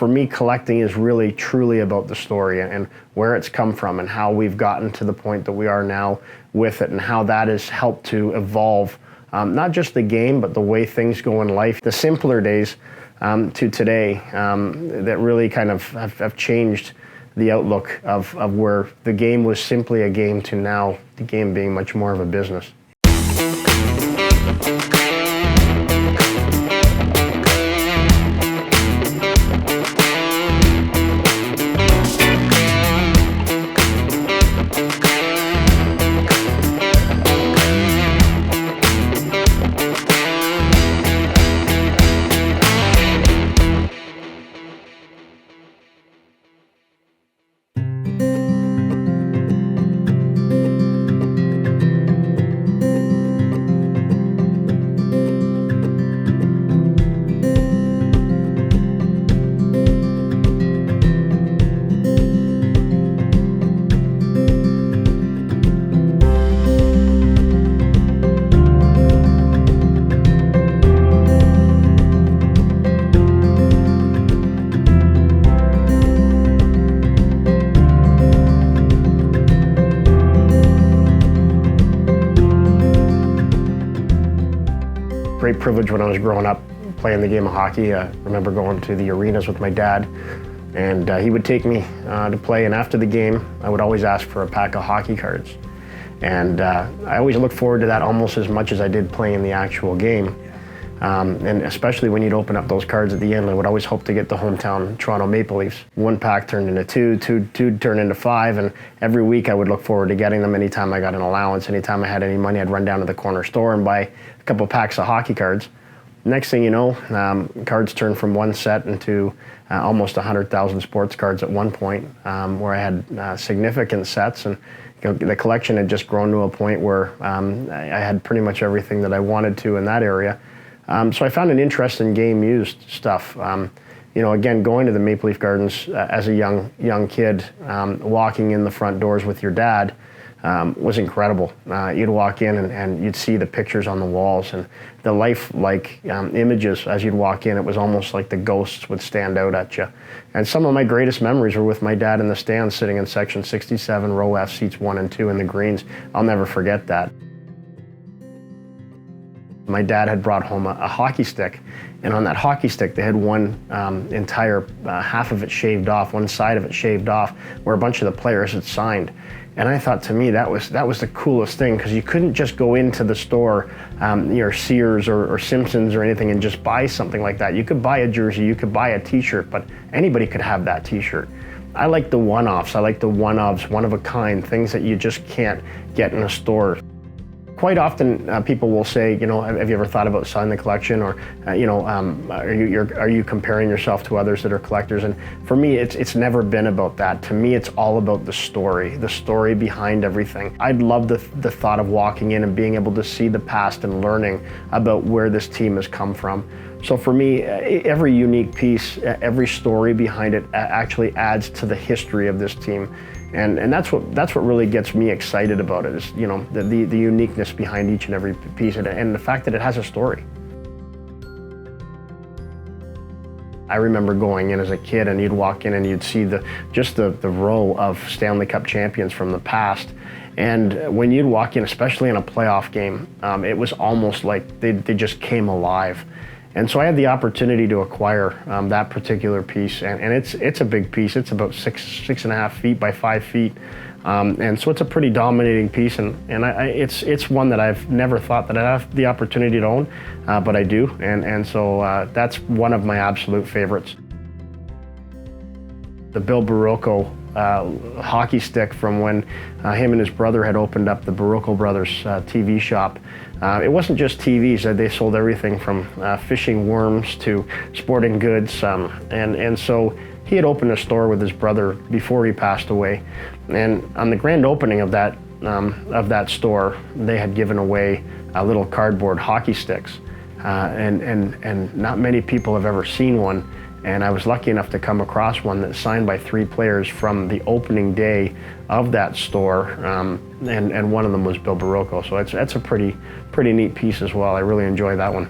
for me, collecting is really truly about the story and where it's come from and how we've gotten to the point that we are now with it and how that has helped to evolve not just the game, but the way things go in life. The simpler days to today that really kind of have changed the outlook of where the game was simply a game to now the game being much more of a business. Great privilege when I was growing up playing the game of hockey. I remember going to the arenas with my dad, and he would take me to play, and after the game I would always ask for a pack of hockey cards. And I always looked forward to that almost as much as I did playing the actual game. And especially when you'd open up those cards at the end, I would always hope to get the hometown Toronto Maple Leafs. One pack turned into two turned into five, and every week I would look forward to getting them. Anytime I got an allowance, anytime I had any money, I'd run down to the corner store and buy a couple packs of hockey cards. Next thing you know, cards turned from one set into almost 100,000 sports cards at one point, where I had significant sets, and the collection had just grown to a point where I had pretty much everything that I wanted to in that area. So I found an interest in game used stuff. Again, going to the Maple Leaf Gardens as a young kid, walking in the front doors with your dad was incredible. You'd walk in and you'd see the pictures on the walls and the lifelike images as you'd walk in. It was almost like the ghosts would stand out at you. And some of my greatest memories were with my dad in the stands sitting in section 67, row F, seats 1 and 2 in the greens. I'll never forget that. My dad had brought home a hockey stick, and on that hockey stick they had one entire half of it shaved off, one side of it shaved off, where a bunch of the players had signed. And I thought, to me, that was the coolest thing, because you couldn't just go into the store, Sears or Simpsons or anything, and just buy something like that. You could buy a jersey, you could buy a t-shirt, but anybody could have that t-shirt. I like the one-offs, I like the one-ofs, one-of-a-kind, things that you just can't get in a store. Quite often, people will say, have you ever thought about selling the collection, or are you comparing yourself to others that are collectors? And for me, it's never been about that. To me, it's all about the story behind everything. I'd love the thought of walking in and being able to see the past and learning about where this team has come from. So for me, every unique piece, every story behind it actually adds to the history of this team. And that's what really gets me excited about it, is the uniqueness behind each and every piece, and the fact that it has a story. I remember going in as a kid, and you'd walk in and you'd see the row of Stanley Cup champions from the past. And when you'd walk in, especially in a playoff game, it was almost like they just came alive. And so I had the opportunity to acquire that particular piece, and it's a big piece. It's about 6.5 feet by 5 feet, and so it's a pretty dominating piece. And it's one that I've never thought that I'd have the opportunity to own, but I do, and so that's one of my absolute favorites. The Bill Barocco hockey stick from when him and his brother had opened up the Barocco Brothers TV shop. It wasn't just TVs, they sold everything from fishing worms to sporting goods, and so he had opened a store with his brother before he passed away. And on the grand opening of that store, they had given away little cardboard hockey sticks, and not many people have ever seen one. And I was lucky enough to come across one that's signed by 3 players from the opening day of that store, and one of them was Bill Barocco. So that's a pretty neat piece as well. I really enjoy that one.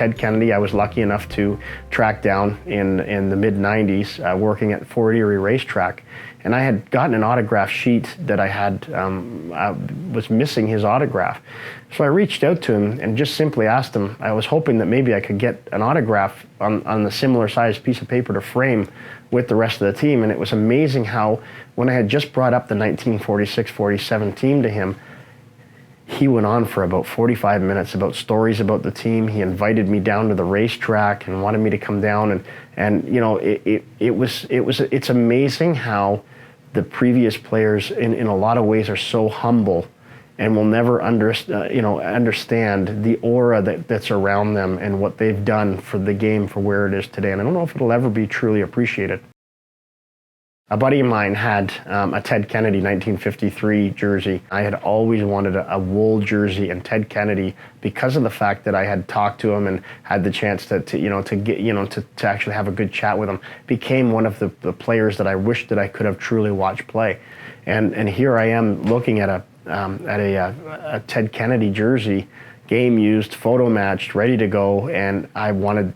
Ted Kennedy, I was lucky enough to track down in the mid-90s, working at Fort Erie Racetrack. And I had gotten an autograph sheet that I was missing his autograph. So I reached out to him and just simply asked him, I was hoping that maybe I could get an autograph on the similar sized piece of paper to frame with the rest of the team. And it was amazing how, when I had just brought up the 1946-47 team to him, he went on for about 45 minutes about stories about the team. He invited me down to the racetrack and wanted me to come down. And you know, it's amazing how the previous players in a lot of ways are so humble and will never understand the aura that's around them and what they've done for the game for where it is today. And I don't know if it'll ever be truly appreciated. A buddy of mine had a Ted Kennedy 1953 jersey. I had always wanted a wool jersey and Ted Kennedy, because of the fact that I had talked to him and had the chance to actually have a good chat with him, became one of the players that I wished that I could have truly watched play. And here I am looking at a Ted Kennedy jersey, game used, photo matched, ready to go, and I wanted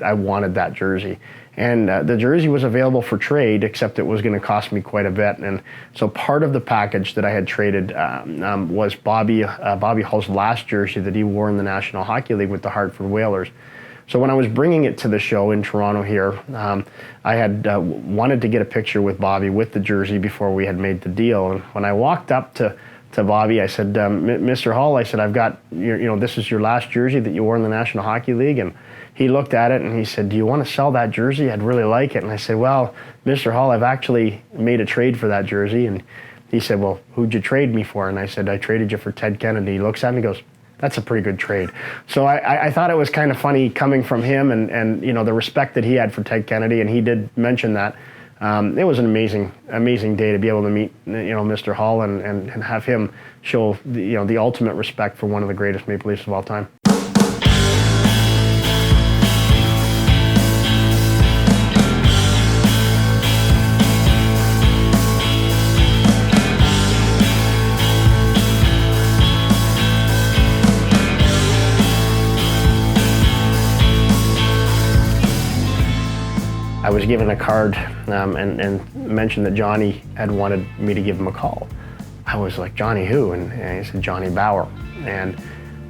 that jersey. And the jersey was available for trade, except it was going to cost me quite a bit. And so part of the package that I had traded was Bobby Hull's last jersey that he wore in the National Hockey League with the Hartford Whalers. So when I was bringing it to the show in Toronto here, I had wanted to get a picture with Bobby with the jersey before we had made the deal. And when I walked up to Bobby, I said, Mr. Hull, I said, I've got, this is your last jersey that you wore in the National Hockey League. And he looked at it and he said, do you want to sell that jersey? I'd really like it. And I said, well, Mr. Hull, I've actually made a trade for that jersey. And he said, well, who'd you trade me for? And I said, I traded you for Ted Kennedy. He looks at me and goes, that's a pretty good trade. So I thought it was kind of funny coming from him and the respect that he had for Ted Kennedy. And he did mention that. It was an amazing day to be able to meet, Mr. Hull and have him show the ultimate respect for one of the greatest Maple Leafs of all time. I was given a card and mentioned that Johnny had wanted me to give him a call. I was like, Johnny who? And he said, Johnny Bower. And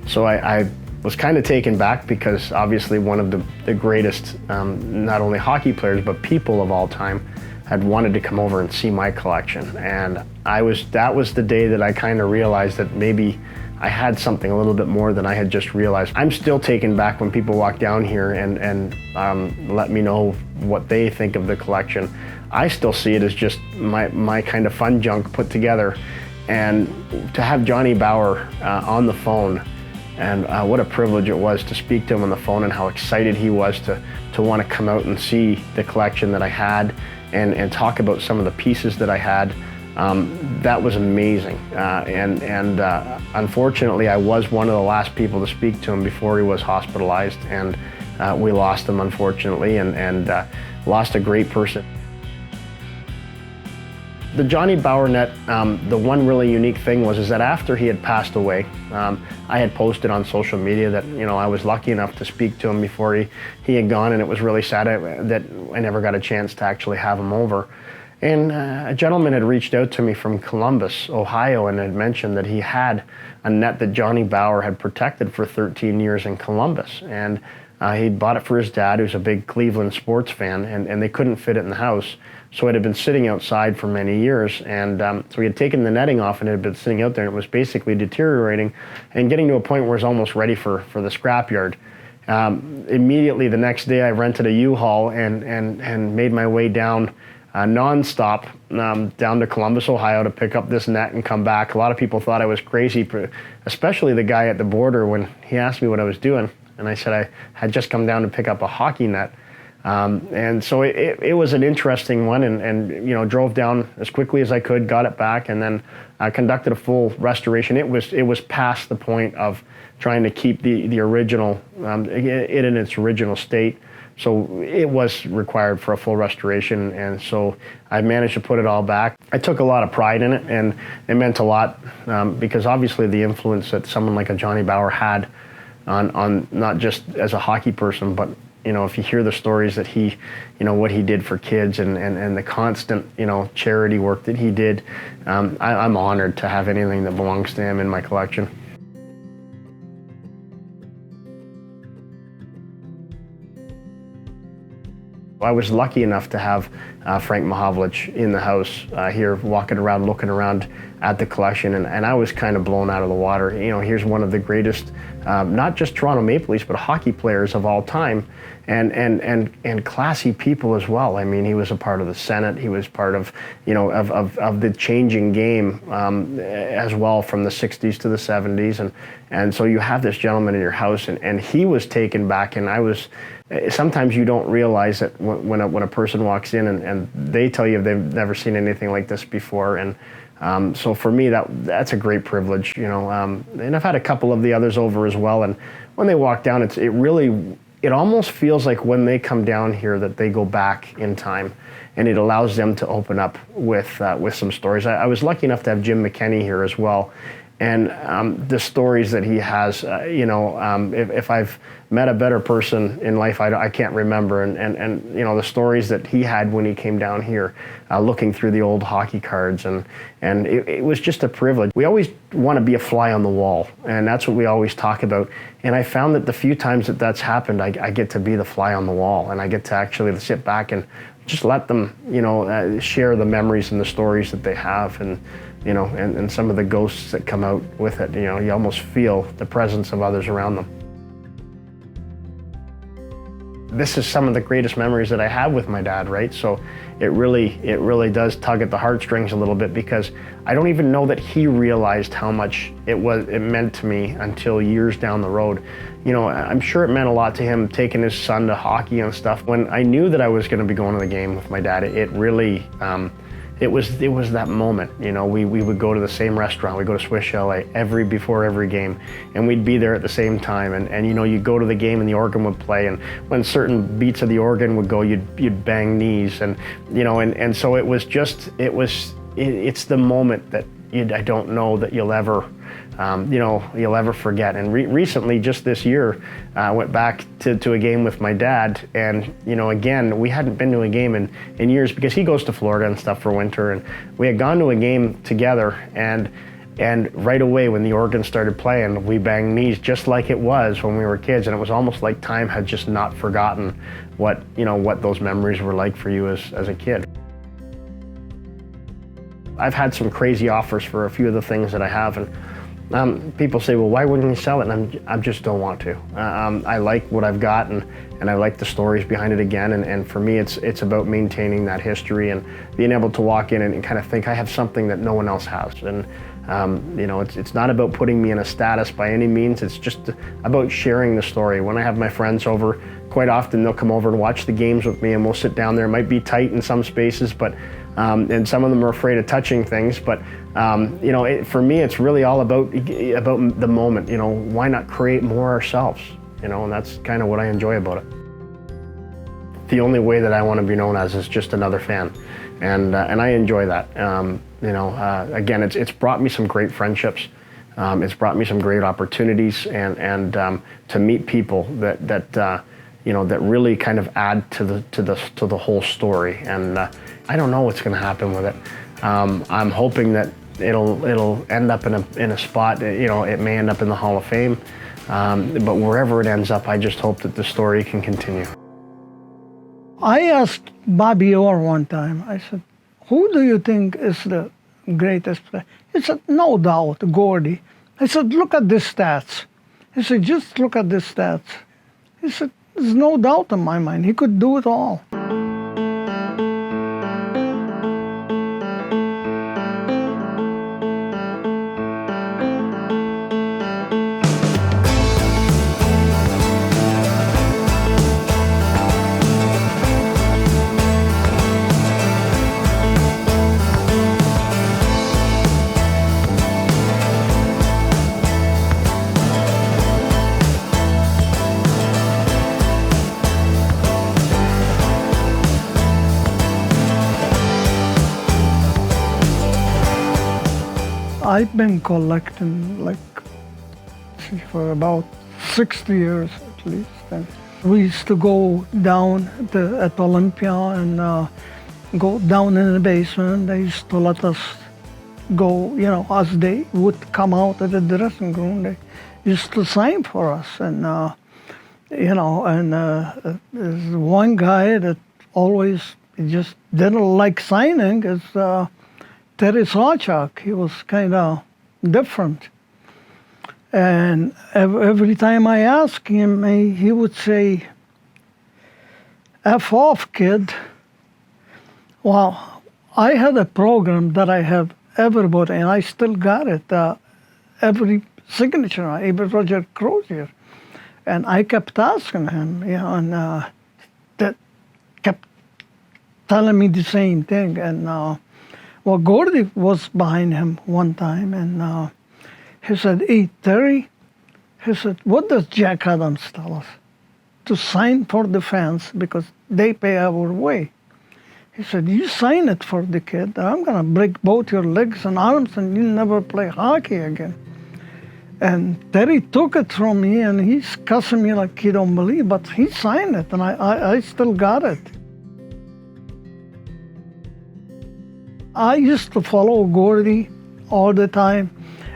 so I was kind of taken back, because obviously one of the greatest, not only hockey players, but people of all time had wanted to come over and see my collection. And that was the day that I kind of realized that maybe I had something a little bit more than I had just realized. I'm still taken back when people walk down here and let me know what they think of the collection. I still see it as just my kind of fun junk put together. And to have Johnny Bower on the phone, and what a privilege it was to speak to him on the phone, and how excited he was to want to come out and see the collection that I had and talk about some of the pieces that I had. That was amazing, and unfortunately I was one of the last people to speak to him before he was hospitalized, and we lost him, unfortunately, and lost a great person. The Johnny Bower net, the one really unique thing was that after he had passed away, I had posted on social media that I was lucky enough to speak to him before he had gone, and it was really sad that I never got a chance to actually have him over. And a gentleman had reached out to me from Columbus, Ohio, and had mentioned that he had a net that Johnny Bower had protected for 13 years in Columbus. And he'd bought it for his dad, who's a big Cleveland sports fan, and they couldn't fit it in the house. So it had been sitting outside for many years. And so he had taken the netting off, and it had been sitting out there, and it was basically deteriorating and getting to a point where it was almost ready for the scrapyard. Immediately the next day I rented a U-Haul and made my way down non-stop down to Columbus, Ohio to pick up this net and come back. A lot of people thought I was crazy, especially the guy at the border when he asked me what I was doing. And I said I had just come down to pick up a hockey net. And so it was an interesting one, and drove down as quickly as I could, got it back, and then conducted a full restoration. It was past the point of trying to keep the original, it in its original state. So it was required for a full restoration, and so I managed to put it all back. I took a lot of pride in it, and it meant a lot because obviously the influence that someone like a Johnny Bower had on not just as a hockey person, but if you hear the stories that he, what he did for kids and the constant, charity work that he did, I'm honored to have anything that belongs to him in my collection. I was lucky enough to have Frank Mahovlich in the house here, walking around, looking around at the collection, and I was kind of blown out of the water. Here's one of the greatest, not just Toronto Maple Leafs, but hockey players of all time, and classy people as well. I mean, he was a part of the Senate. He was part of, of the changing game as well, from the 60s to the 70s, and so you have this gentleman in your house, and he was taken back, and I was. Sometimes you don't realize that when a person walks in and they tell you they've never seen anything like this before, and so for me that's a great privilege, and I've had a couple of the others over as well, and when they walk down, it almost feels like when they come down here that they go back in time, and it allows them to open up with some stories. I was lucky enough to have Jim McKenney here as well. And the stories that he has, if I've met a better person in life, I can't remember. And the stories that he had when he came down here, looking through the old hockey cards, and it was just a privilege. We always want to be a fly on the wall, and that's what we always talk about. And I found that the few times that that's happened, I get to be the fly on the wall, and I get to actually sit back and just let them, share the memories and the stories that they have, and some of the ghosts that come out with it. You almost feel the presence of others around them. This is some of the greatest memories that I have with my dad, right? So it really does tug at the heartstrings a little bit, because I don't even know that he realized how much it meant to me until years down the road. I'm sure it meant a lot to him taking his son to hockey and stuff. When I knew that I was going to be going to the game with my dad, it really, it was that moment. We would go to the same restaurant. We'd go to Swiss Chalet before every game, and we'd be there at the same time. And you'd go to the game and the organ would play, and when certain beats of the organ would go, you'd bang knees, and so it was just, it's the moment that I don't know that you'll ever forget. And recently, just this year, I went back to a game with my dad, and again, we hadn't been to a game in years, because he goes to Florida and stuff for winter, and we had gone to a game together, and right away when the organ started playing, we banged knees just like it was when we were kids, and it was almost like time had just not forgotten what those memories were like for you as a kid. I've had some crazy offers for a few of the things that I have, and people say, well, why wouldn't you sell it? And I just don't want to. I like what I've got, and I like the stories behind it again, and for me it's about maintaining that history and being able to walk in and kind of think I have something that no one else has. And it's not about putting me in a status by any means. It's just about sharing the story. When I have my friends over, quite often they'll come over and watch the games with me, and we'll sit down there. It might be tight in some spaces, but and some of them are afraid of touching things, but for me, it's really all about the moment. Why not create more ourselves? And that's kind of what I enjoy about it. The only way that I want to be known as is just another fan, and I enjoy that. Again, it's brought me some great friendships. It's brought me some great opportunities, and to meet people that really kind of add to the whole story. And I don't know what's going to happen with it. I'm hoping that it'll end up in a spot. It may end up in the Hall of Fame, but wherever it ends up, I just hope that the story can continue. I asked Bobby Orr one time. I said, "Who do you think is the greatest player?" He said, "No doubt, Gordie." I said, "Look at the stats." He said, "Just look at the stats." He said, "There's no doubt in my mind. He could do it all." I've been collecting for about 60 years at least. And we used to go down at Olympia and go down in the basement. They used to let us go, as they would come out of the dressing room, they used to sign for us. And, there's one guy that always just didn't like signing is Terry Sawchuk. He was kind of different. And every time I asked him, he would say, F off, kid. Well, I had a program that I have everybody, and I still got it, every signature, every Roger Crozier. And I kept asking him, and that kept telling me the same thing. And Gordie was behind him one time, and he said, hey, Terry, he said, what does Jack Adams tell us? To sign for the fans because they pay our way. He said, you sign it for the kid, and I'm going to break both your legs and arms, and you'll never play hockey again. And Terry took it from me, and he's cussing me like he don't believe, but he signed it, and I still got it. I used to follow Gordie all the time,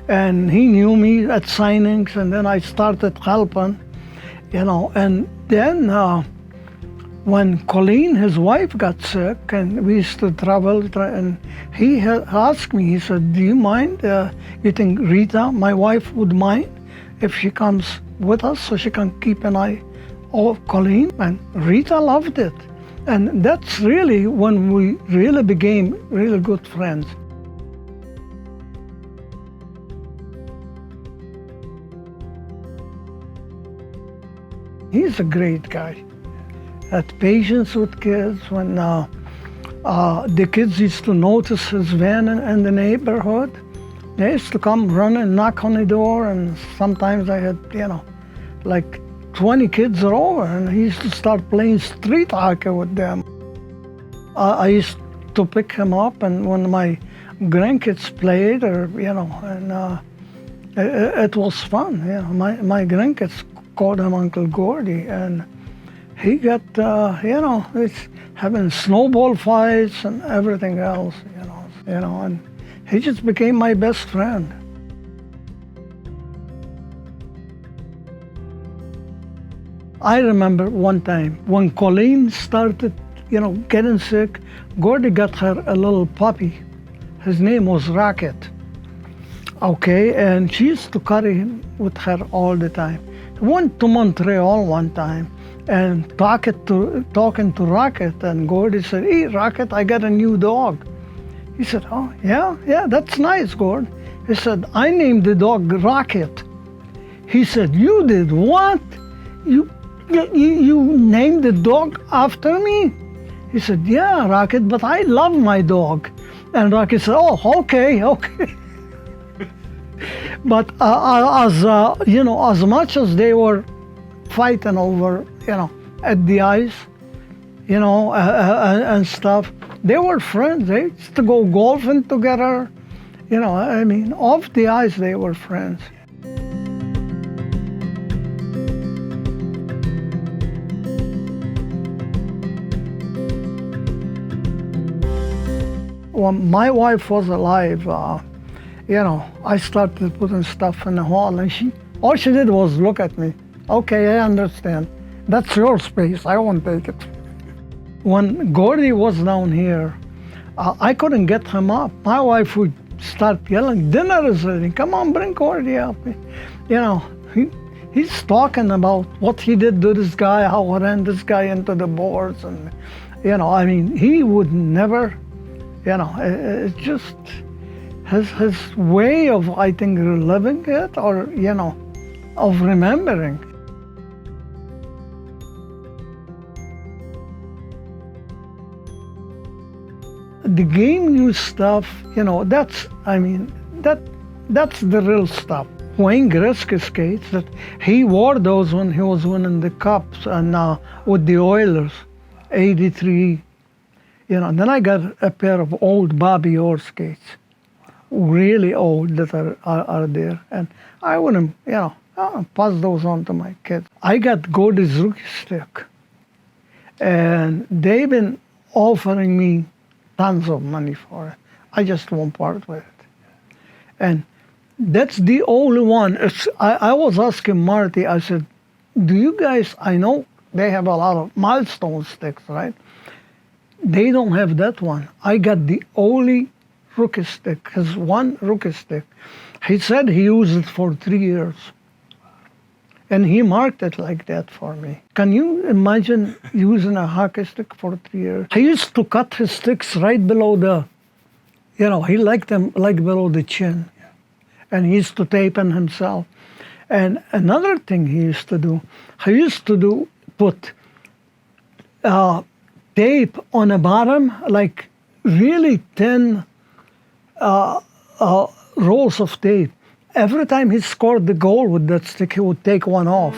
and he knew me at signings, and then I started helping, and then when Colleen, his wife, got sick, and we used to travel, and he asked me, he said, do you mind, you think Rita, my wife, would mind if she comes with us so she can keep an eye on Colleen? And Rita loved it. And that's really when we really became really good friends. He's a great guy. Had patience with kids. When the kids used to notice his van in the neighborhood, they used to come running, knock on the door, and sometimes I had, like 20 kids are over, and he used to start playing street hockey with them. I used to pick him up, and when my grandkids played, it was fun. My grandkids called him Uncle Gordie, and he got, it's having snowball fights and everything else, and he just became my best friend. I remember one time when Colleen started, getting sick, Gordie got her a little puppy. His name was Rocket. Okay, and she used to carry him with her all the time. Went to Montreal one time and talking to Rocket, and Gordie said, hey, Rocket, I got a new dog. He said, oh, yeah, that's nice, Gord. He said, I named the dog Rocket. He said, you did what? You named the dog after me? He said, yeah, Rocket, but I love my dog. And Rocket said, oh, okay. But as much as they were fighting over, at the ice, and stuff, they were friends. They used to go golfing together. Off the ice, they were friends. When my wife was alive, I started putting stuff in the hall, and all she did was look at me. Okay, I understand. That's your space. I won't take it. When Gordie was down here, I couldn't get him up. My wife would start yelling, dinner is ready. Come on, bring Gordie up. He's talking about what he did to this guy, how he ran this guy into the boards. And, he would never, it's just his way of, I think, reliving it or, of remembering. The game news stuff, that's the real stuff. Wayne Gretzky skates, that he wore those when he was winning the cups and with the Oilers, 83. Then I got a pair of old Bobby Orr skates, really old, that are there. And I wouldn't, I'll pass those on to my kids. I got Gordie's rookie stick, and they've been offering me tons of money for it. I just won't part with it. And that's the only one. I was asking Marty, I said, do you guys, I know they have a lot of milestone sticks, right? They don't have that one. I got the only rookie stick, his one rookie stick. He said he used it for 3 years. And he marked it like that for me. Can you imagine using a hockey stick for 3 years? He used to cut his sticks right below the, he liked them like below the chin. And he used to tape them himself. And another thing he used to do, put tape on the bottom, like really thin rolls of tape. Every time he scored the goal with that stick, he would take one off.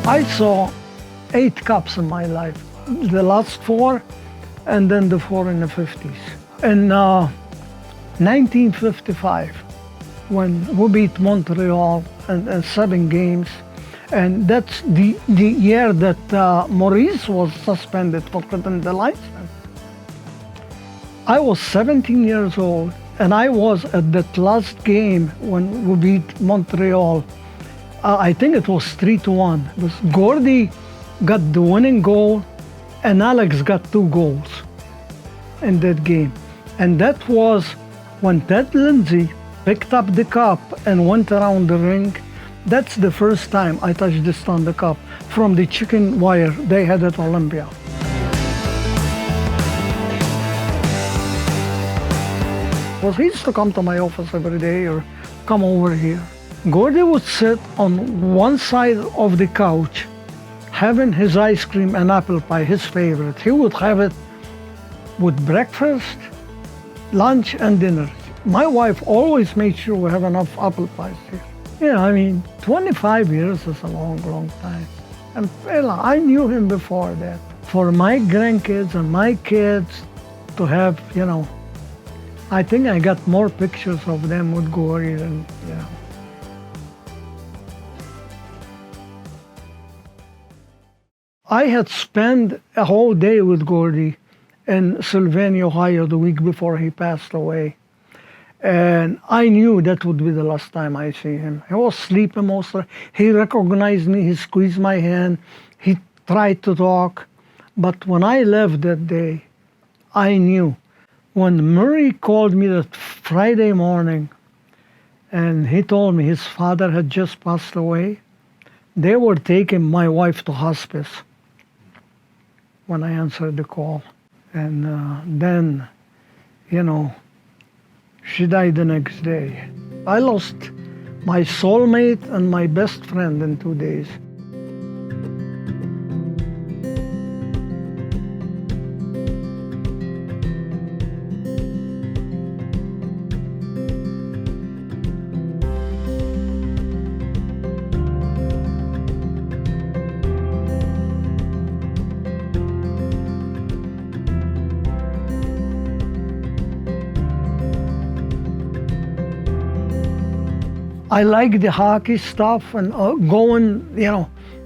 I saw 8 cups in my life. The last 4, and then the 4 in the 50s. In 1955, when we beat Montreal in 7 games, and that's the year that Maurice was suspended for cutting the linesman. I was 17 years old, and I was at that last game when we beat Montreal. I think it was 3-1. It was Gordie got the winning goal, and Alex got 2 goals in that game. And that was when Ted Lindsay picked up the cup and went around the ring. That's the first time I touched the Stanley Cup from the chicken wire they had at Olympia. Well, he used to come to my office every day or come over here. Gordie would sit on one side of the couch having his ice cream and apple pie, his favorite. He would have it with breakfast, lunch, and dinner. My wife always made sure we have enough apple pies here. Yeah, I mean, 25 years is a long, long time. And I knew him before that. For my grandkids and my kids to have, I think I got more pictures of them with Gordie than, I had spent a whole day with Gordie in Sylvania, Ohio, the week before he passed away. And I knew that would be the last time I see him. He was sleeping mostly. He recognized me, he squeezed my hand, he tried to talk. But when I left that day, I knew. When Murray called me that Friday morning, and he told me his father had just passed away, they were taking my wife to hospice when I answered the call. And then, she died the next day. I lost my soulmate and my best friend in 2 days. I like the hockey stuff and going,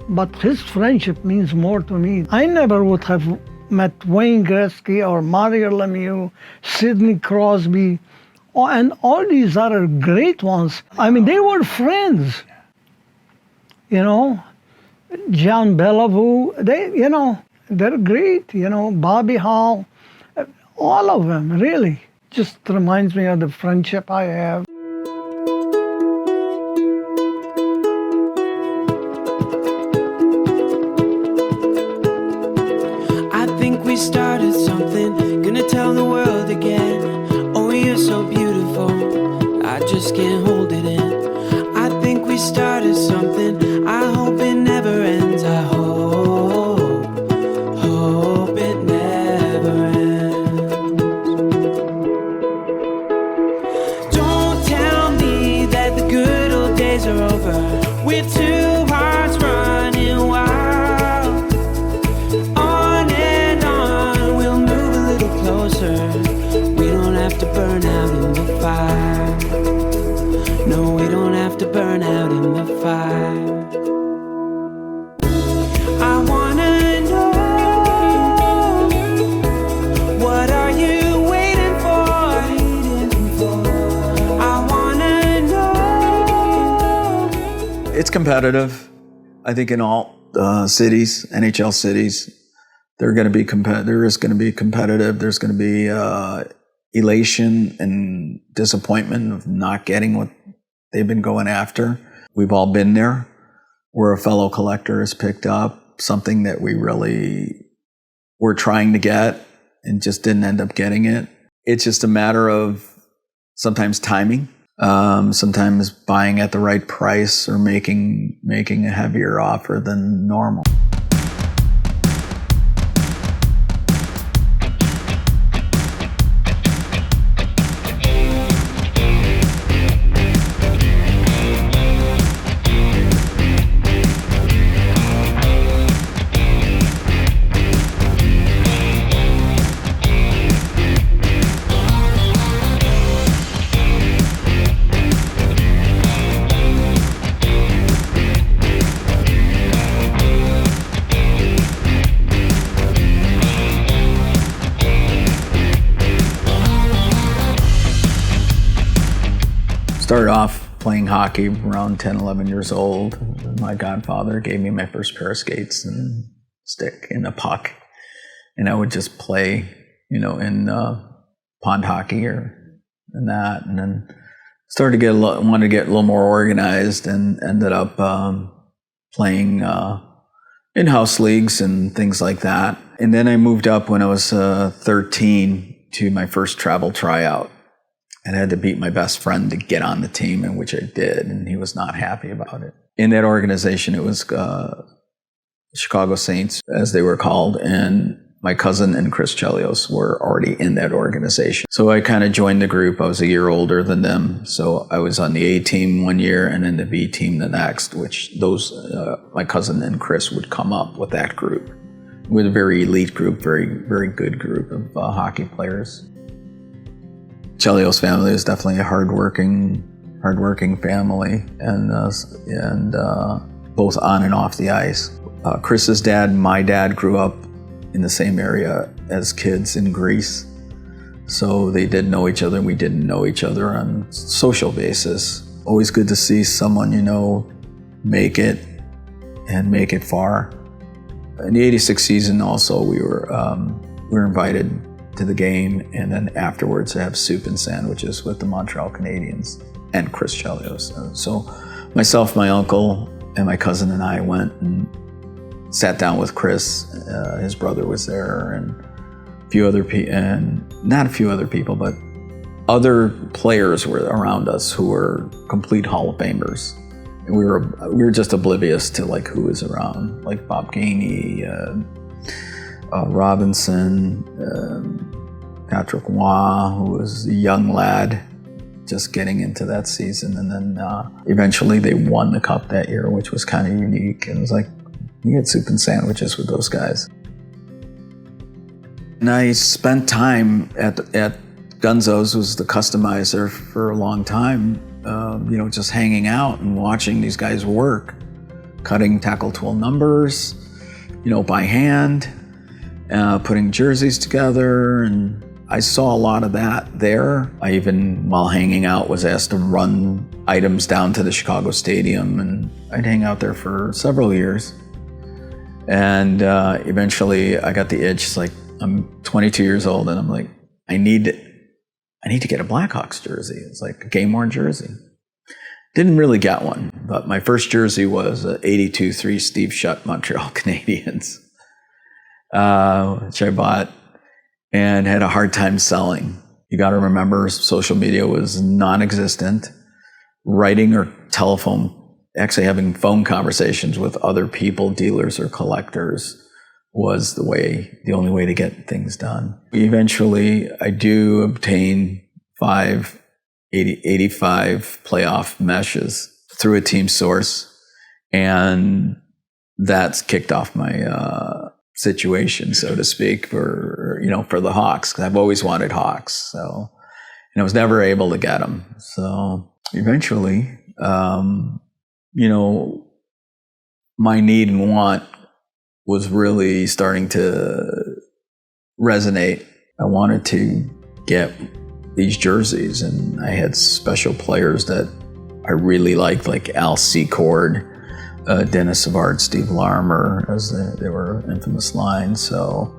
but his friendship means more to me. I never would have met Wayne Gretzky or Mario Lemieux, Sidney Crosby, and all these other great ones. I mean, they were friends. John Bellevue, they're great. Bobby Hall, all of them, really. Just reminds me of the friendship I have. We started something, gonna tell the world again. Oh, you're so beautiful, I just can't hold it in. I think we started something, I hope it never ends. I hope it never ends. competitive. I think in all cities, NHL cities, there is going to be competitive. There's going to be elation and disappointment of not getting what they've been going after. We've all been there, where a fellow collector has picked up something that we really were trying to get and just didn't end up getting it. It's just a matter of sometimes timing, sometimes buying at the right price or making a heavier offer than normal. Started off playing hockey around 10, 11 years old. My godfather gave me my first pair of skates and a stick and a puck. And I would just play, in pond hockey or and that. And then wanted to get a little more organized and ended up playing in house leagues and things like that. And then I moved up when I was 13 to my first travel tryout. And I had to beat my best friend to get on the team, in which I did, and he was not happy about it. In that organization, it was Chicago Saints, as they were called, and my cousin and Chris Chelios were already in that organization. So I kind of joined the group. I was a year older than them, so I was on the A team one year and then the B team the next, which my cousin and Chris would come up with that group. With a very elite group, very, very good group of hockey players. Chelios family is definitely a hardworking family, and both on and off the ice. Chris's dad, my dad, grew up in the same area as kids in Greece, so they did know each other. We didn't know each other on social basis. Always good to see someone make it and make it far. In the '86 season, also we were invited to the game, and then afterwards to have soup and sandwiches with the Montreal Canadiens and Chris Chelios. So myself, my uncle, and my cousin and I went and sat down with Chris. His brother was there, and not a few other people, but other players were around us who were complete Hall of Famers. And we were just oblivious to who was around, like Bob Gainey, Robinson, Patrick Roy, who was a young lad just getting into that season. And then eventually they won the cup that year, which was kind of unique. And it was like, you get soup and sandwiches with those guys. And I spent time at Gunzo's, was the customizer for a long time, just hanging out and watching these guys work, cutting tackle tool numbers, by hand. Putting jerseys together, and I saw a lot of that there. I even, while hanging out, was asked to run items down to the Chicago Stadium, and I'd hang out there for several years. And eventually I got the itch. It's like, I'm 22 years old, and I'm like, I need to get a Blackhawks jersey. It's like a game-worn jersey. Didn't really get one, but my first jersey was a 82-3 Steve Shutt Montreal Canadiens. Which I bought and had a hard time selling. You got to remember, social media was non-existent. Writing or actually having phone conversations with other people, dealers or collectors, was the only way to get things done. Eventually, I do obtain 85 playoff meshes through a team source, and that's kicked off my situation, so to speak, for the Hawks, because I've always wanted Hawks. So, and I was never able to get them. So eventually, my need and want was really starting to resonate. I wanted to get these jerseys, and I had special players that I really liked, like Al Secord, Dennis Savard, Steve Larmer, as they were infamous lines. So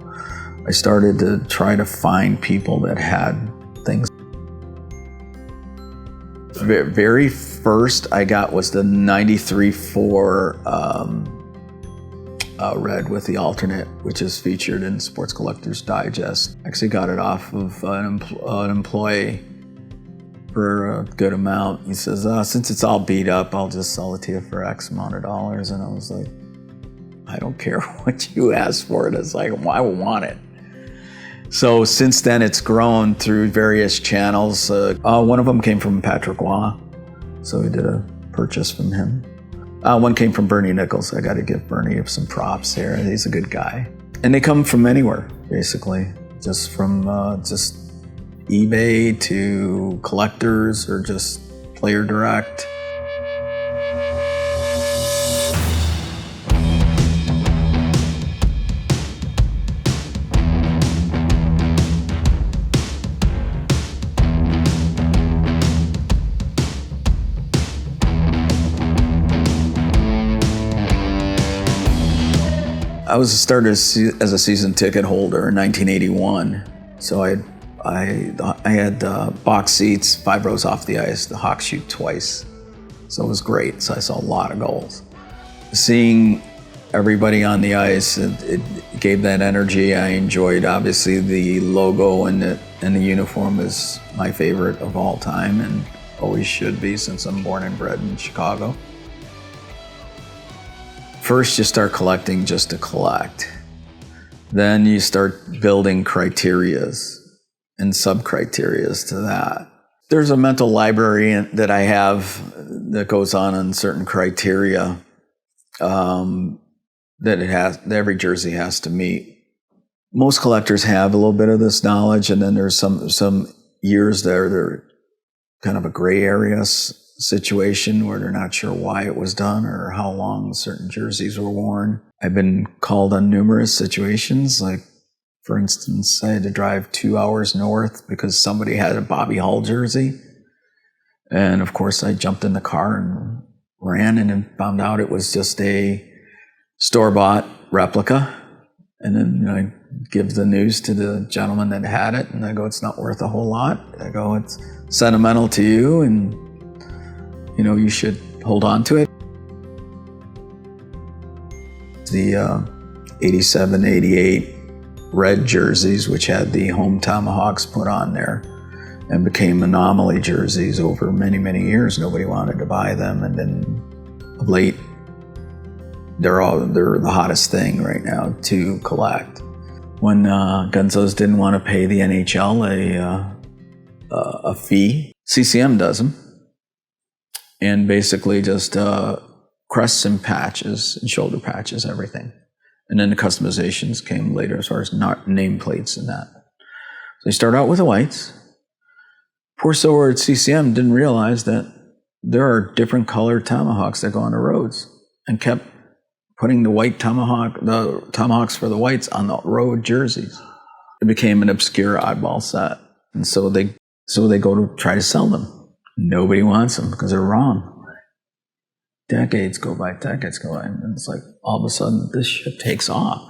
I started to try to find people that had things. The very first I got was the 93-4 red with the alternate, which is featured in Sports Collectors Digest. Actually got it off of an employee for a good amount. He says, since it's all beat up, I'll just sell it to you for X amount of dollars. And I was like, I don't care what you ask for it. It's like, well, I want it. So since then, it's grown through various channels. One of them came from Patrick Waugh, so we did a purchase from him. One came from Bernie Nichols. I got to give Bernie some props here. He's a good guy. And they come from anywhere, basically, just from just eBay to collectors or just player direct. I was started as a season ticket holder in 1981, so I had box seats, 5 rows off the ice. The Hawks shoot twice, so it was great. So I saw a lot of goals. Seeing everybody on the ice, it gave that energy. I enjoyed, obviously, the logo and the uniform is my favorite of all time, and always should be since I'm born and bred in Chicago. First, you start collecting just to collect. Then you start building criterias and sub-criterias to that. There's a mental library that I have that goes on certain criteria that every jersey has to meet. Most collectors have a little bit of this knowledge, and then there's some years there they're kind of a gray area situation where they're not sure why it was done or how long certain jerseys were worn. I've been called on numerous situations, like, for instance, I had to drive 2 hours north because somebody had a Bobby Hull jersey. And of course, I jumped in the car and ran and found out it was just a store-bought replica. And then I give the news to the gentleman that had it, and I go, it's not worth a whole lot. I go, it's sentimental to you, and you should hold on to it. The 87, 88 red jerseys, which had the home tomahawks put on there and became anomaly jerseys over many, many years. Nobody wanted to buy them. And then of late, they're the hottest thing right now to collect. When Gunzos didn't want to pay the NHL a fee, CCM does them. And basically just crests and patches and shoulder patches, everything. And then the customizations came later as far as nameplates and that. So they start out with the whites. Poor sower at CCM didn't realize that there are different colored tomahawks that go on the roads, and kept putting the tomahawks for the whites on the road jerseys. It became an obscure oddball set. And so they go to try to sell them. Nobody wants them because they're wrong. Decades go by, and it's like all of a sudden this shit takes off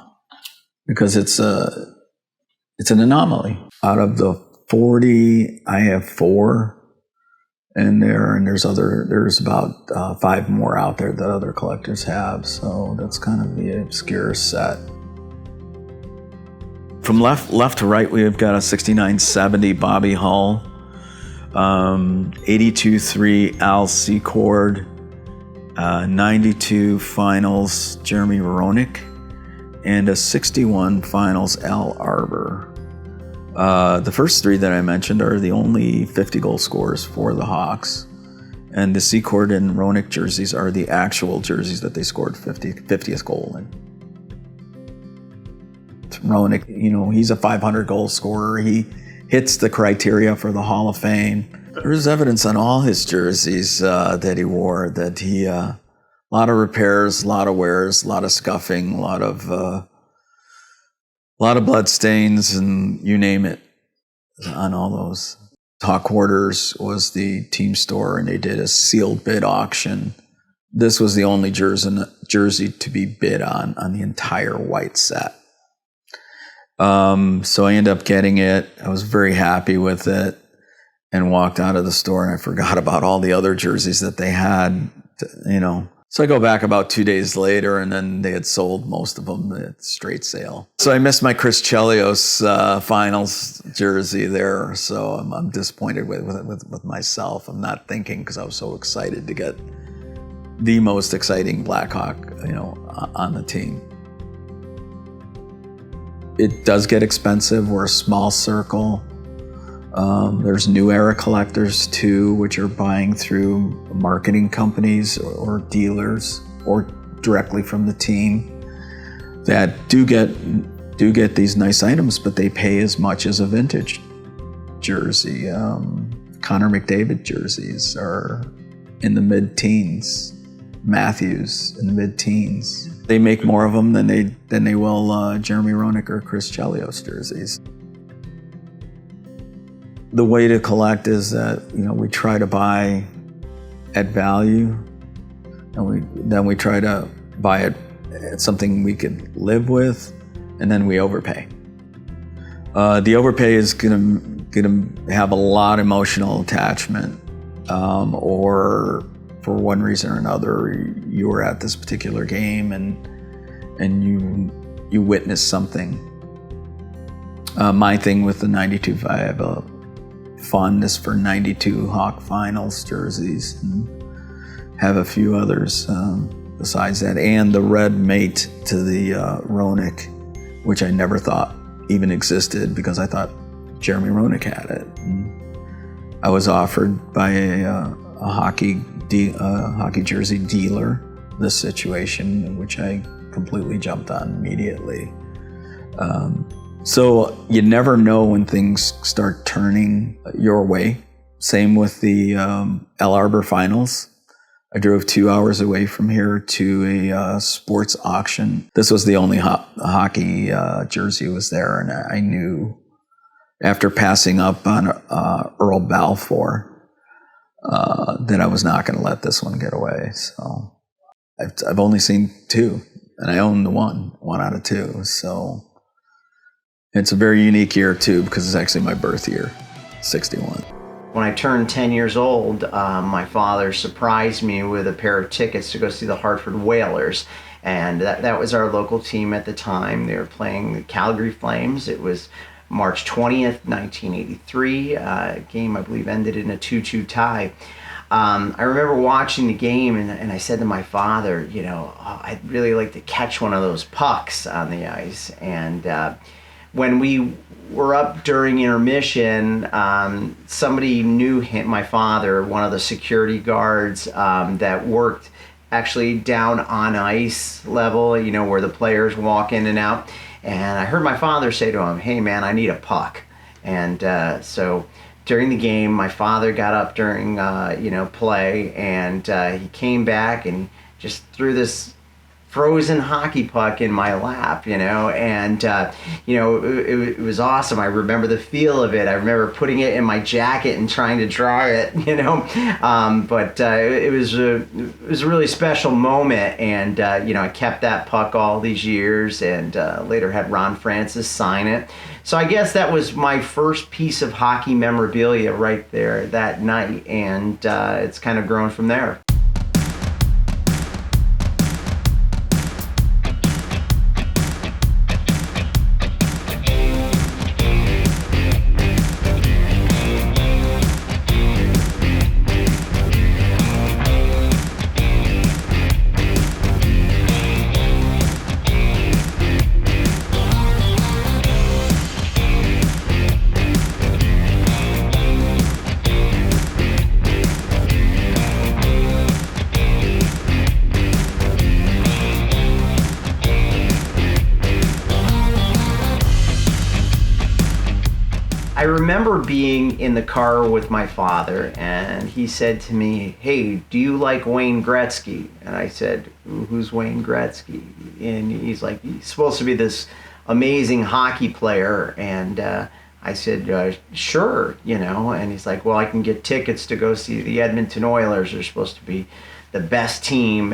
because it's an anomaly. Out of the 40, I have 4 in there, and there's about 5 more out there that other collectors have. So that's kind of the obscure set. From left to right, we've got a 69-70 Bobby Hull, 82-3 Al Secord, 92 finals Jeremy Roenick, and a 61 finals Al Arbor. The first 3 that I mentioned are the only 50 goal scorers for the Hawks, and the Secord and Roenick jerseys are the actual jerseys that they scored 50th goal in. Roenick, he's a 500 goal scorer. He hits the criteria for the Hall of Fame. There's evidence on all his jerseys that he wore that he, a lot of repairs, a lot of wears, a lot of scuffing, a lot of blood stains, and you name it on all those. Hawk Quarters was the team store, and they did a sealed bid auction this was the only jersey to be bid on the entire white set. So I ended up getting it. I was very happy with it and walked out of the store, and I forgot about all the other jerseys that they had, you know. So I go back about 2 days later, and then they had sold most of them at straight sale. So I missed my Chris Chelios finals jersey there. So I'm disappointed with myself. I'm not thinking, because I was so excited to get the most exciting Blackhawk, you know, on the team. It does get expensive. We're a small circle. There's new era collectors too, which are buying through marketing companies or dealers or directly from the team that do get these nice items, but they pay as much as a vintage jersey. Connor McDavid jerseys are in the mid-teens. Matthews in the mid-teens. They make more of them than they will Jeremy Roenick or Chris Chelios jerseys. The way to collect is that, you know, we try to buy at value, and we try to buy it at something we could live with, and then we overpay. The overpay is gonna have a lot of emotional attachment, or for one reason or another, you were at this particular game and you witnessed something. My thing with the 92, I have a fondness for 92 Hawk Finals jerseys, and have a few others besides that, and the red mate to the Roenick, which I never thought even existed because I thought Jeremy Roenick had it. And I was offered by a hockey jersey dealer this situation, which I completely jumped on immediately. So you never know when things start turning your way. Same with the El Arbor Finals. I drove 2 hours away from here to a sports auction. This was the only hockey jersey was there, and I knew after passing up on Earl Balfour that I was not going to let this one get away. So I've only seen two, and I own the one out of two. So it's a very unique year too, because it's actually my birth year, 61. When I turned 10 years old, my father surprised me with a pair of tickets to go see the Hartford Whalers. And that was our local team at the time. They were playing the Calgary Flames. It was March 20th, 1983. Game, I believe, ended in a 2-2 tie. I remember watching the game, and I said to my father, you know, I'd really like to catch one of those pucks on the ice. And when we were up during intermission, somebody knew him, my father, one of the security guards that worked actually down on ice level, you know, where the players walk in and out. And I heard my father say to him, "Hey man, I need a puck." And so during the game, my father got up during play, and he came back and just threw this frozen hockey puck in my lap, you know, and it was awesome. I remember the feel of it. I remember putting it in my jacket and trying to draw it, you know, but it was a really special moment, and I kept that puck all these years, and later had Ron Francis sign it. So I guess that was my first piece of hockey memorabilia right there that night, and it's kind of grown from there. I remember being in the car with my father, and he said to me, "Hey, do you like Wayne Gretzky?" And I said, "Who's Wayne Gretzky?" And he's like, "He's supposed to be this amazing hockey player." And I said, "Sure, you know." And he's like, "Well, I can get tickets to go see the Edmonton Oilers. They're supposed to be the best team,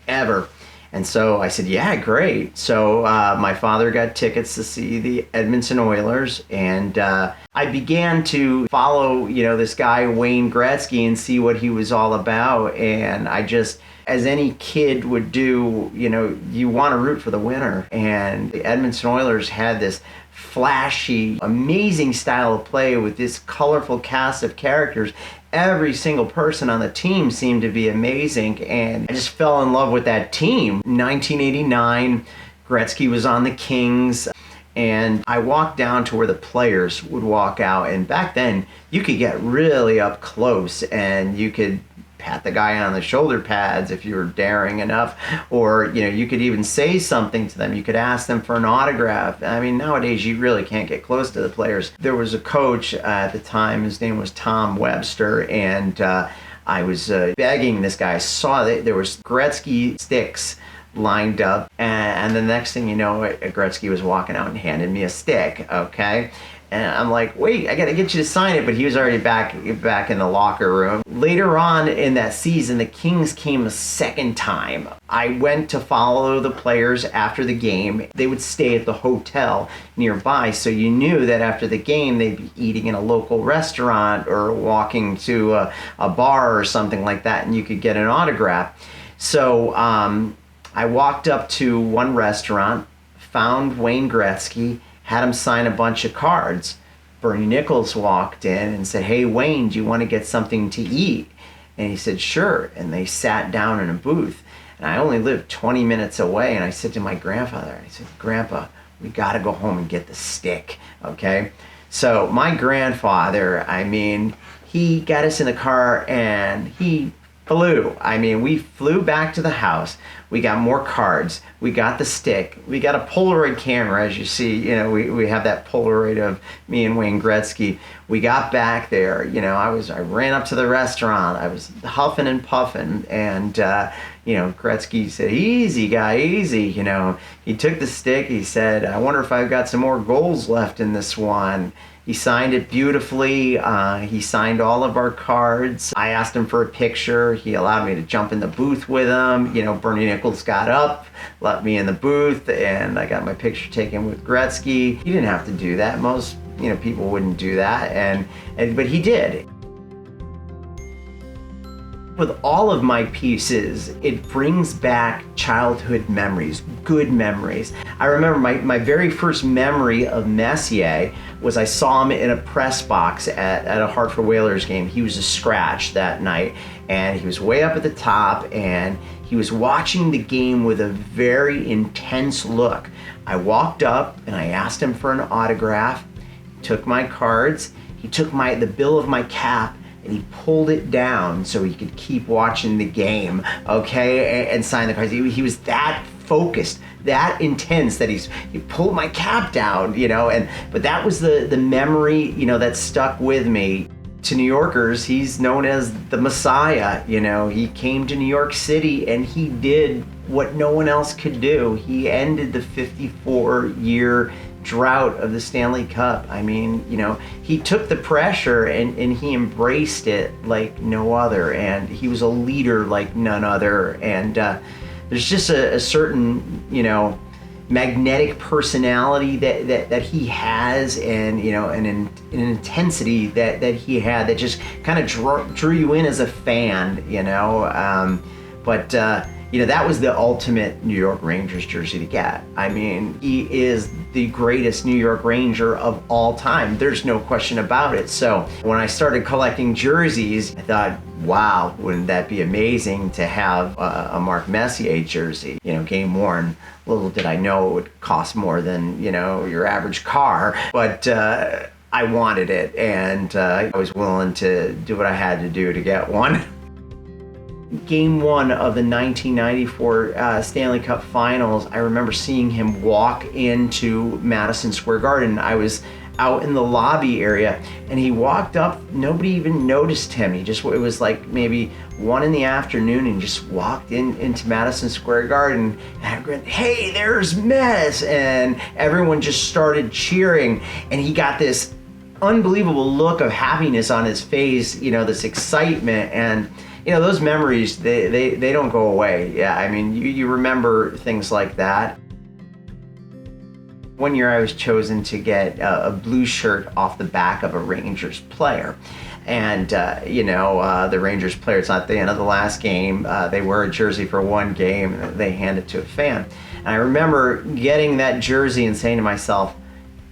ever. And so I said, yeah, great. So my father got tickets to see the Edmonton Oilers, and I began to follow, this guy, Wayne Gretzky, and see what he was all about. And I just, as any kid would do, you want to root for the winner. And the Edmonton Oilers had this flashy, amazing style of play with this colorful cast of characters. Every single person on the team seemed to be amazing, and I just fell in love with that team. 1989, Gretzky was on the Kings, and I walked down to where the players would walk out, and back then you could get really up close and you could pat the guy on the shoulder pads if you were daring enough, or you could even say something to them. You could ask them for an autograph. I mean, nowadays you really can't get close to the players. There was a coach at the time, his name was Tom Webster, and I was begging this guy. I saw that there was Gretzky sticks lined up, and the next thing you know, Gretzky was walking out and handed me a stick, okay? And I'm like, wait, I gotta get you to sign it, but he was already back in the locker room. Later on in that season, the Kings came a second time. I went to follow the players after the game. They would stay at the hotel nearby, so you knew that after the game, they'd be eating in a local restaurant or walking to a bar or something like that, and you could get an autograph. So I walked up to one restaurant, found Wayne Gretzky, had him sign a bunch of cards. Bernie Nichols walked in and said, hey, Wayne, do you want to get something to eat? And he said, sure. And they sat down in a booth. And I only lived 20 minutes away. And I said to my grandfather, I said, Grandpa, we got to go home and get the stick, okay? So my grandfather, he got us in the car and he flew. We flew back to the house. We got more cards. We got the stick. We got a Polaroid camera, as you see. We have that Polaroid of me and Wayne Gretzky. We got back there. I ran up to the restaurant. I was huffing and puffing, and Gretzky said, "Easy, guy, easy." He took the stick. He said, "I wonder if I've got some more goals left in this one." He signed it beautifully. He signed all of our cards. I asked him for a picture. He allowed me to jump in the booth with him. Bernie Nichols got up, let me in the booth, and I got my picture taken with Gretzky. He didn't have to do that. Most people wouldn't do that, but he did. With all of my pieces, it brings back childhood memories, good memories. I remember my very first memory of Messier was I saw him in a press box at a Hartford Whalers game. He was a scratch that night, and he was way up at the top, and he was watching the game with a very intense look. I walked up and I asked him for an autograph. He took my cards. He took the bill of my cap, and he pulled it down so he could keep watching the game, okay, and sign the cards. He was that focused, that intense, that he pulled my cap down, but that was the memory, that stuck with me. To New Yorkers, he's known as the Messiah. He came to New York City and he did what no one else could do. He ended the 54-year drought of the Stanley Cup. He took the pressure and he embraced it like no other, and he was a leader like none other. And there's just a certain, magnetic personality that he has, and an intensity that he had that just kind of drew you in as a fan. That was the ultimate New York Rangers jersey to get. He is the greatest New York Ranger of all time. There's no question about it. So when I started collecting jerseys, I thought, wow, wouldn't that be amazing to have a Mark Messier jersey, game worn. Little did I know it would cost more than, your average car, but I wanted it, and I was willing to do what I had to do to get one. Game 1 of the 1994 Stanley Cup Finals, I remember seeing him walk into Madison Square Garden. I was out in the lobby area, and he walked up. Nobody even noticed him. It was like maybe 1 PM, and he just walked into Madison Square Garden. And I went, "Hey, there's Mess!" And everyone just started cheering, and he got this unbelievable look of happiness on his face, this excitement. And those memories, they don't go away. Yeah, I mean, you remember things like that. One year I was chosen to get a blue shirt off the back of a Rangers player. And, the Rangers player, it's not the end of the last game. They wear a jersey for one game and they hand it to a fan. And I remember getting that jersey and saying to myself,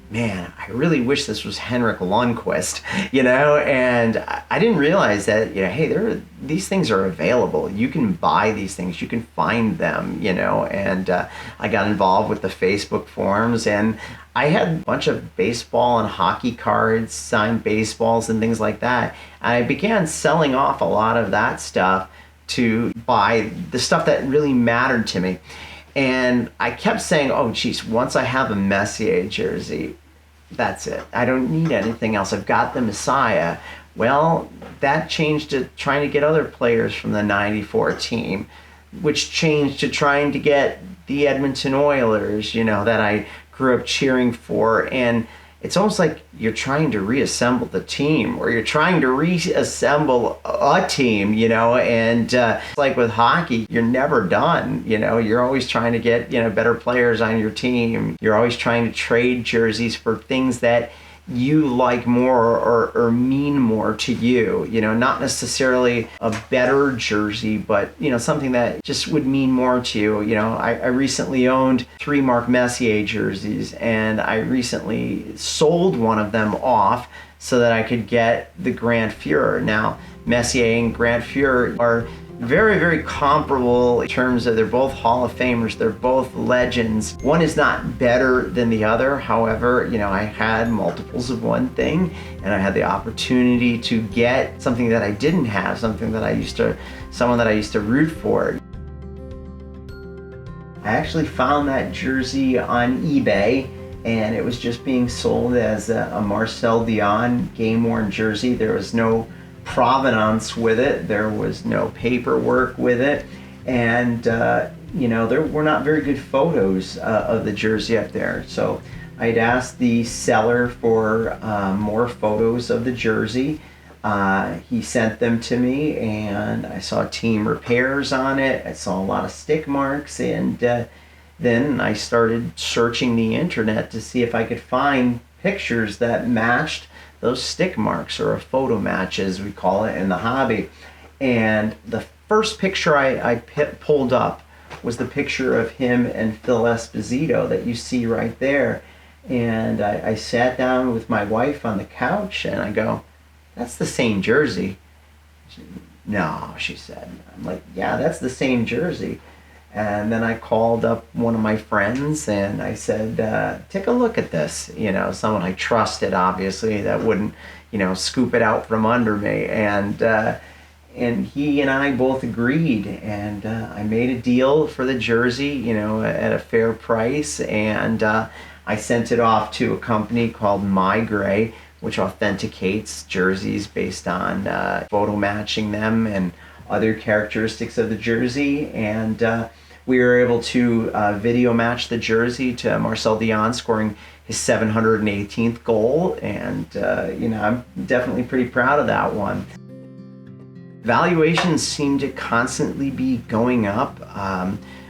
man, I really wish this was Henrik Lundqvist, and I didn't realize that, hey, these things are available. You can buy these things, you can find them, and I got involved with the Facebook forums, and I had a bunch of baseball and hockey cards, signed baseballs and things like that. And I began selling off a lot of that stuff to buy the stuff that really mattered to me. And I kept saying, oh, geez, once I have a Messier jersey, that's it. I don't need anything else. I've got the Messiah. Well, that changed to trying to get other players from the 94 team, which changed to trying to get the Edmonton Oilers, that I grew up cheering for. And it's almost like you're trying to reassemble the team, or you're trying to reassemble a team, and like with hockey, you're never done. You're always trying to get, better players on your team. You're always trying to trade jerseys for things that you like more or mean more to you, not necessarily a better jersey, but, something that just would mean more to you. I recently owned 3 Mark Messier jerseys, and I recently sold one of them off so that I could get the Grand Fuhrer. Now, Messier and Grand Fuhrer are very, very comparable in terms of they're both Hall of Famers. They're both legends. One is not better than the other. However, I had multiples of one thing, and I had the opportunity to get something that I didn't have, someone that I used to root for. I actually found that jersey on eBay, and it was just being sold as a Marcel Dionne game-worn jersey. There was no provenance with it. There was no paperwork with it, and there were not very good photos of the jersey up there. So I'd asked the seller for more photos of the jersey. He sent them to me, and I saw team repairs on it. I saw a lot of stick marks, and then I started searching the internet to see if I could find pictures that matched those stick marks, or a photo match as we call it in the hobby. And the first picture I pulled up was the picture of him and Phil Esposito that you see right there. And I sat down with my wife on the couch and I go, that's the same jersey. No, she said. I'm like, yeah, that's the same jersey. And then I called up one of my friends and I said, take a look at this. Someone I trusted, obviously, that wouldn't, scoop it out from under me. And he and I both agreed, and I made a deal for the jersey, at a fair price. And I sent it off to a company called Grail, which authenticates jerseys based on photo matching them and other characteristics of the jersey. And we were able to video match the jersey to Marcel Dionne scoring his 718th goal. And, I'm definitely pretty proud of that one. Valuations seem to constantly be going up.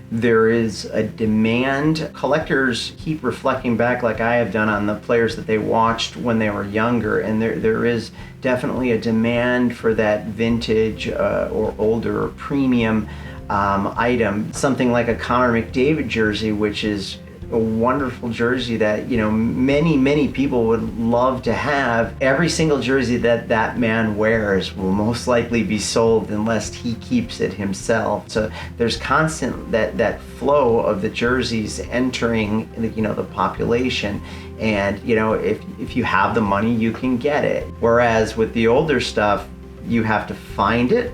There is a demand. Collectors keep reflecting back, like I have done, on the players that they watched when they were younger, and there is definitely a demand for that vintage or older or premium item. Something like a Connor McDavid jersey, which is a wonderful jersey that many people would love to have. Every single jersey that man wears will most likely be sold unless he keeps it himself. So there's constant that flow of the jerseys entering the population, and if you have the money, you can get it. Whereas with the older stuff, you have to find it,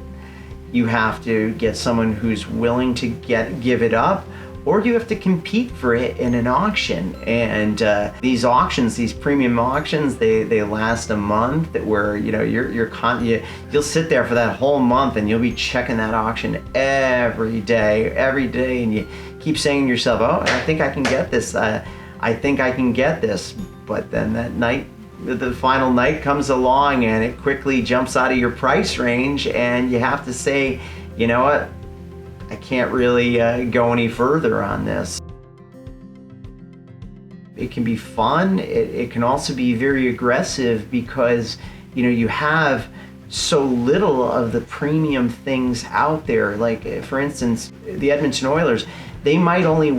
you have to get someone who's willing to give it up, or you have to compete for it in an auction. And these auctions, these premium auctions, they last a month, where you'll sit there for that whole month and you'll be checking that auction every day, and you keep saying to yourself, oh, I think I can get this, I think I can get this. But then that night the final night comes along and it quickly jumps out of your price range, and you have to say, you know what, I can't really go any further on this. It can be fun. It can also be very aggressive because, you know, you have so little of the premium things out there. Like, for instance, the Edmonton Oilers, they might only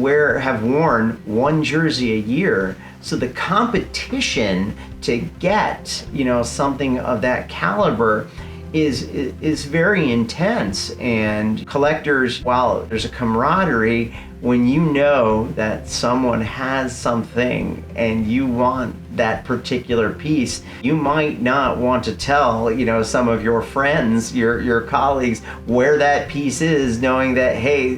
have worn one jersey a year. So the competition to get, you know, something of that caliber is very intense. And collectors, while there's a camaraderie, when you know that someone has something and you want that particular piece, you might not want to tell, you know, some of your friends, your colleagues, where that piece is, knowing that, hey,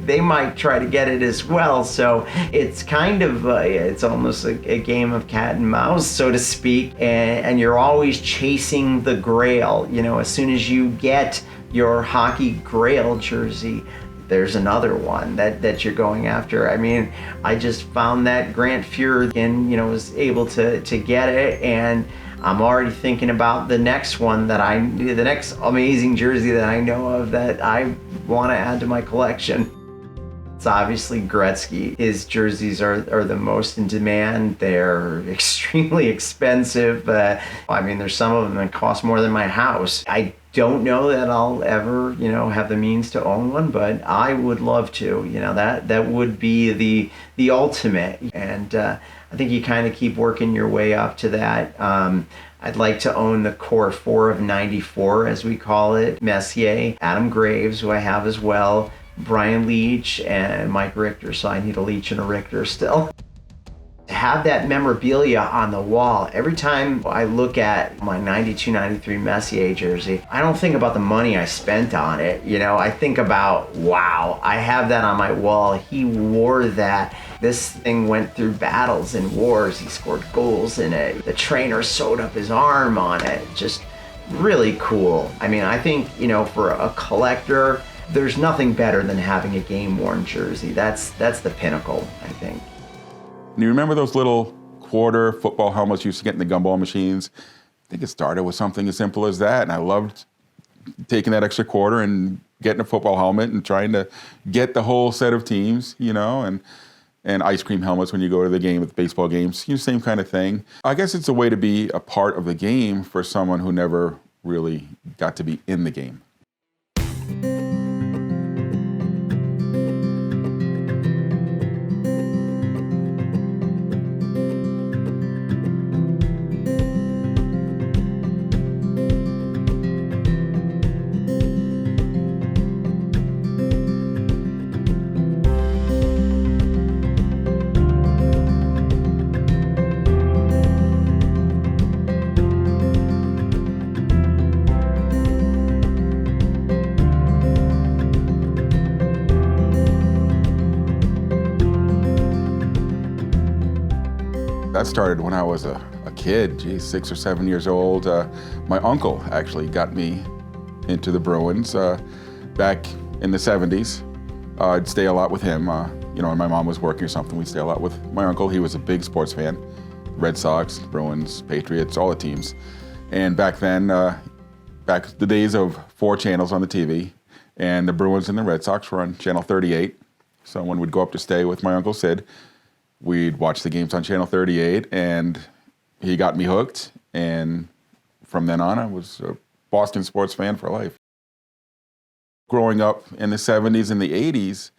they might try to get it as well. So it's kind of, it's almost a game of cat and mouse, so to speak. And you're always chasing the grail. You know, as soon as you get your hockey grail jersey, there's another one that you're going after. I mean, I just found that Grant Fuhr and, you know, was able to get it, and I'm already thinking about the next one the next amazing jersey that I know of that I want to add to my collection. It's obviously Gretzky. His jerseys are the most in demand. They're extremely expensive. I mean, there's some of them that cost more than my house. I don't know that I'll ever, you know, have the means to own one, but I would love to. You know, that would be the ultimate. And I think you kind of keep working your way up to that. I'd like to own the core 4 of 94, as we call it. Messier, Adam Graves, who I have as well, Brian Leach, and Mike Richter. So I need a Leach and a Richter still. To have that memorabilia on the wall, every time I look at my 92-93 Messier jersey, I don't think about the money I spent on it. You know, I think about, wow, I have that on my wall. He wore that. This thing went through battles and wars. He scored goals in it. The trainer sewed up his arm on it. Just really cool. I mean, I think, you know, for a collector, there's nothing better than having a game-worn jersey. That's the pinnacle, I think. And you remember those little quarter football helmets you used to get in the gumball machines? I think it started with something as simple as that, and I loved taking that extra quarter and getting a football helmet and trying to get the whole set of teams, you know, and ice cream helmets when you go to the game with baseball games, you know, same kind of thing. I guess it's a way to be a part of the game for someone who never really got to be in the game. That started when I was a kid, 6 or 7 years old. My uncle actually got me into the Bruins back in the 70s. I'd stay a lot with him. You know, when my mom was working or something, we'd stay a lot with my uncle. He was a big sports fan. Red Sox, Bruins, Patriots, all the teams. And back then, back the days of 4 channels on the TV, and the Bruins and the Red Sox were on channel 38. So when we'd go up to stay with my Uncle Sid, we'd watch the games on channel 38, and he got me hooked. And from then on, I was a Boston sports fan for life. Growing up in the 70s and the 80s,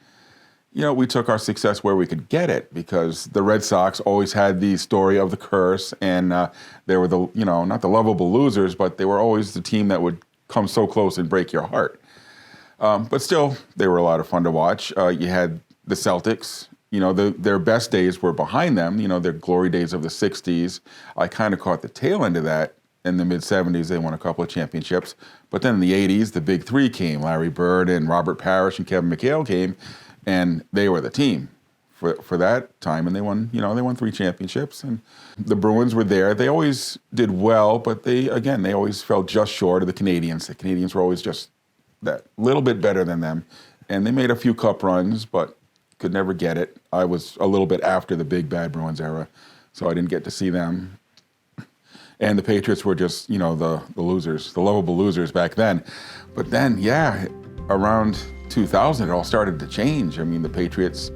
you know, we took our success where we could get it, because the Red Sox always had the story of the curse, and they were the, you know, not the lovable losers, but they were always the team that would come so close and break your heart. But still, they were a lot of fun to watch. You had the Celtics. You know, their best days were behind them, you know, their glory days of the 60s. I kind of caught the tail end of that. In the mid-70s, they won a couple of championships. But then in the 80s, the big three came. Larry Bird and Robert Parrish and Kevin McHale came, and they were the team for that time. And they won, you know, they won 3 championships. And the Bruins were there. They always did well, but they always fell just short of the Canadians. The Canadians were always just that little bit better than them. And they made a few cup runs, but could never get it. I was a little bit after the big bad Bruins era, so I didn't get to see them. And the Patriots were just, the losers, the lovable losers back then. But then, yeah, around 2000, it all started to change. I mean, the Patriots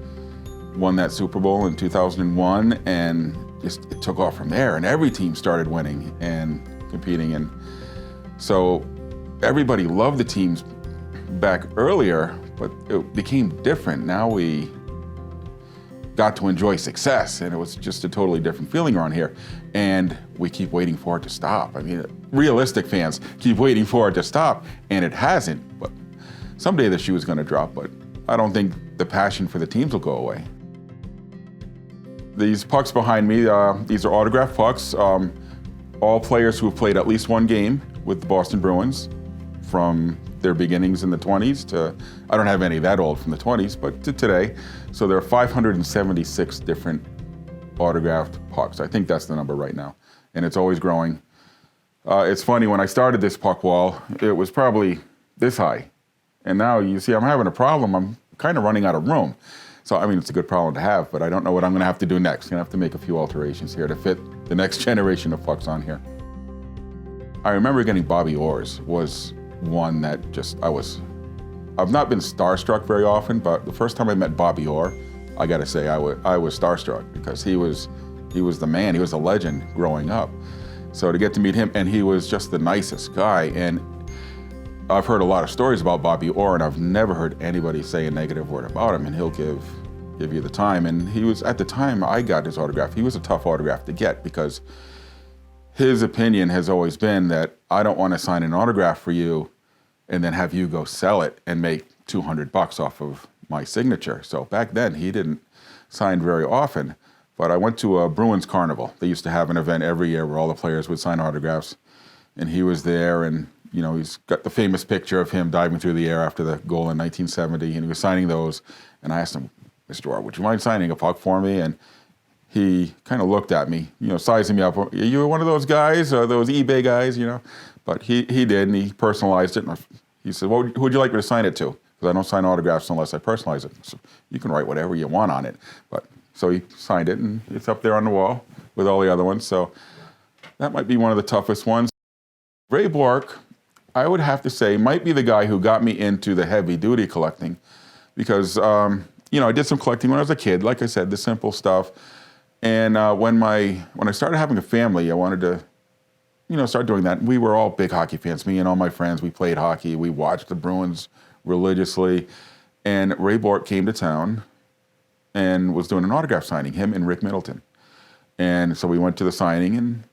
won that Super Bowl in 2001, and just it took off from there. And every team started winning and competing. And so everybody loved the teams back earlier, but it became different. Now we got to enjoy success, and it was just a totally different feeling around here. And we keep waiting for it to stop. I mean, realistic fans keep waiting for it to stop, and it hasn't. But someday the shoe is going to drop, but I don't think the passion for the teams will go away. These pucks behind me, these are autographed pucks. All players who have played at least one game with the Boston Bruins from their beginnings in the 20s to, I don't have any that old from the 20s, but to today. So there are 576 different autographed pucks. I think that's the number right now, and it's always growing. It's funny, when I started this puck wall, it was probably this high. And now you see I'm having a problem. I'm kind of running out of room. So, I mean, it's a good problem to have, but I don't know what I'm going to have to do next. I'm going to have to make a few alterations here to fit the next generation of pucks on here. I remember getting Bobby Orr's was one that just, I've not been starstruck very often, but the first time I met Bobby Orr, I got to say I was starstruck, because he was the man. He was a legend growing up. So to get to meet him, and he was just the nicest guy. And I've heard a lot of stories about Bobby Orr, and I've never heard anybody say a negative word about him, and he'll give you the time. And he was, at the time I got his autograph, he was a tough autograph to get, because his opinion has always been that I don't want to sign an autograph for you and then have you go sell it and make $200 off of my signature. So back then he didn't sign very often, but I went to a Bruins carnival. They used to have an event every year where all the players would sign autographs, and he was there, and he's got the famous picture of him diving through the air after the goal in 1970, and he was signing those. And I asked him, Mr. Orr, would you mind signing a puck for me? And he kind of looked at me, sizing me up. Are you one of those guys, those eBay guys, But he did, and he personalized it. And he said, well, who would you like me to sign it to? Because I don't sign autographs unless I personalize it. So you can write whatever you want on it. So he signed it, and it's up there on the wall with all the other ones. So that might be one of the toughest ones. Ray Bourque, I would have to say, might be the guy who got me into the heavy-duty collecting, because I did some collecting when I was a kid. Like I said, the simple stuff. And when I started having a family, I wanted to, start doing that. We were all big hockey fans. Me and all my friends, we played hockey. We watched the Bruins religiously. And Ray Bourque came to town and was doing an autograph signing, him and Rick Middleton. And so we went to the signing and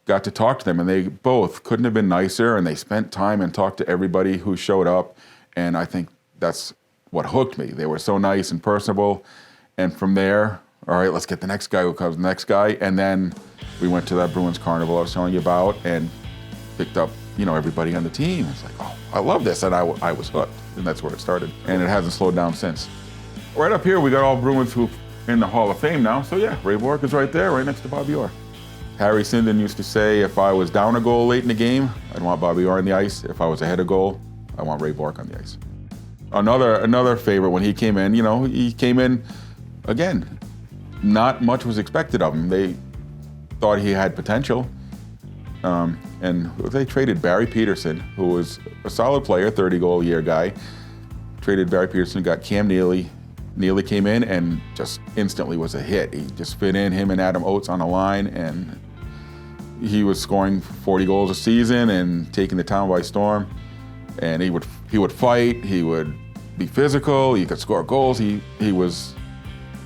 got to talk to them, and they both couldn't have been nicer, and they spent time and talked to everybody who showed up, and I think that's what hooked me. They were so nice and personable, and from there, all right, let's get the next guy who comes, the next guy, and then we went to that Bruins carnival I was telling you about and picked up, everybody on the team. It's like, oh, I love this, and I was hooked, and that's where it started, and it hasn't slowed down since. Right up here, we got all Bruins who in the Hall of Fame now, so yeah, Ray Bourque is right there, right next to Bobby Orr. Harry Sinden used to say, if I was down a goal late in the game, I'd want Bobby Orr on the ice. If I was ahead a goal, I want Ray Bourque on the ice. Another favorite, when he came in, he came in, again, not much was expected of him. They thought he had potential. And they traded Barry Peterson, who was a solid player, 30-goal-a-year guy. Traded Barry Peterson, got Cam Neely. Neely came in and just instantly was a hit. He just fit in, him and Adam Oates on a line, and he was scoring 40 goals a season and taking the town by storm. And he would fight, he would be physical, he could score goals. He was,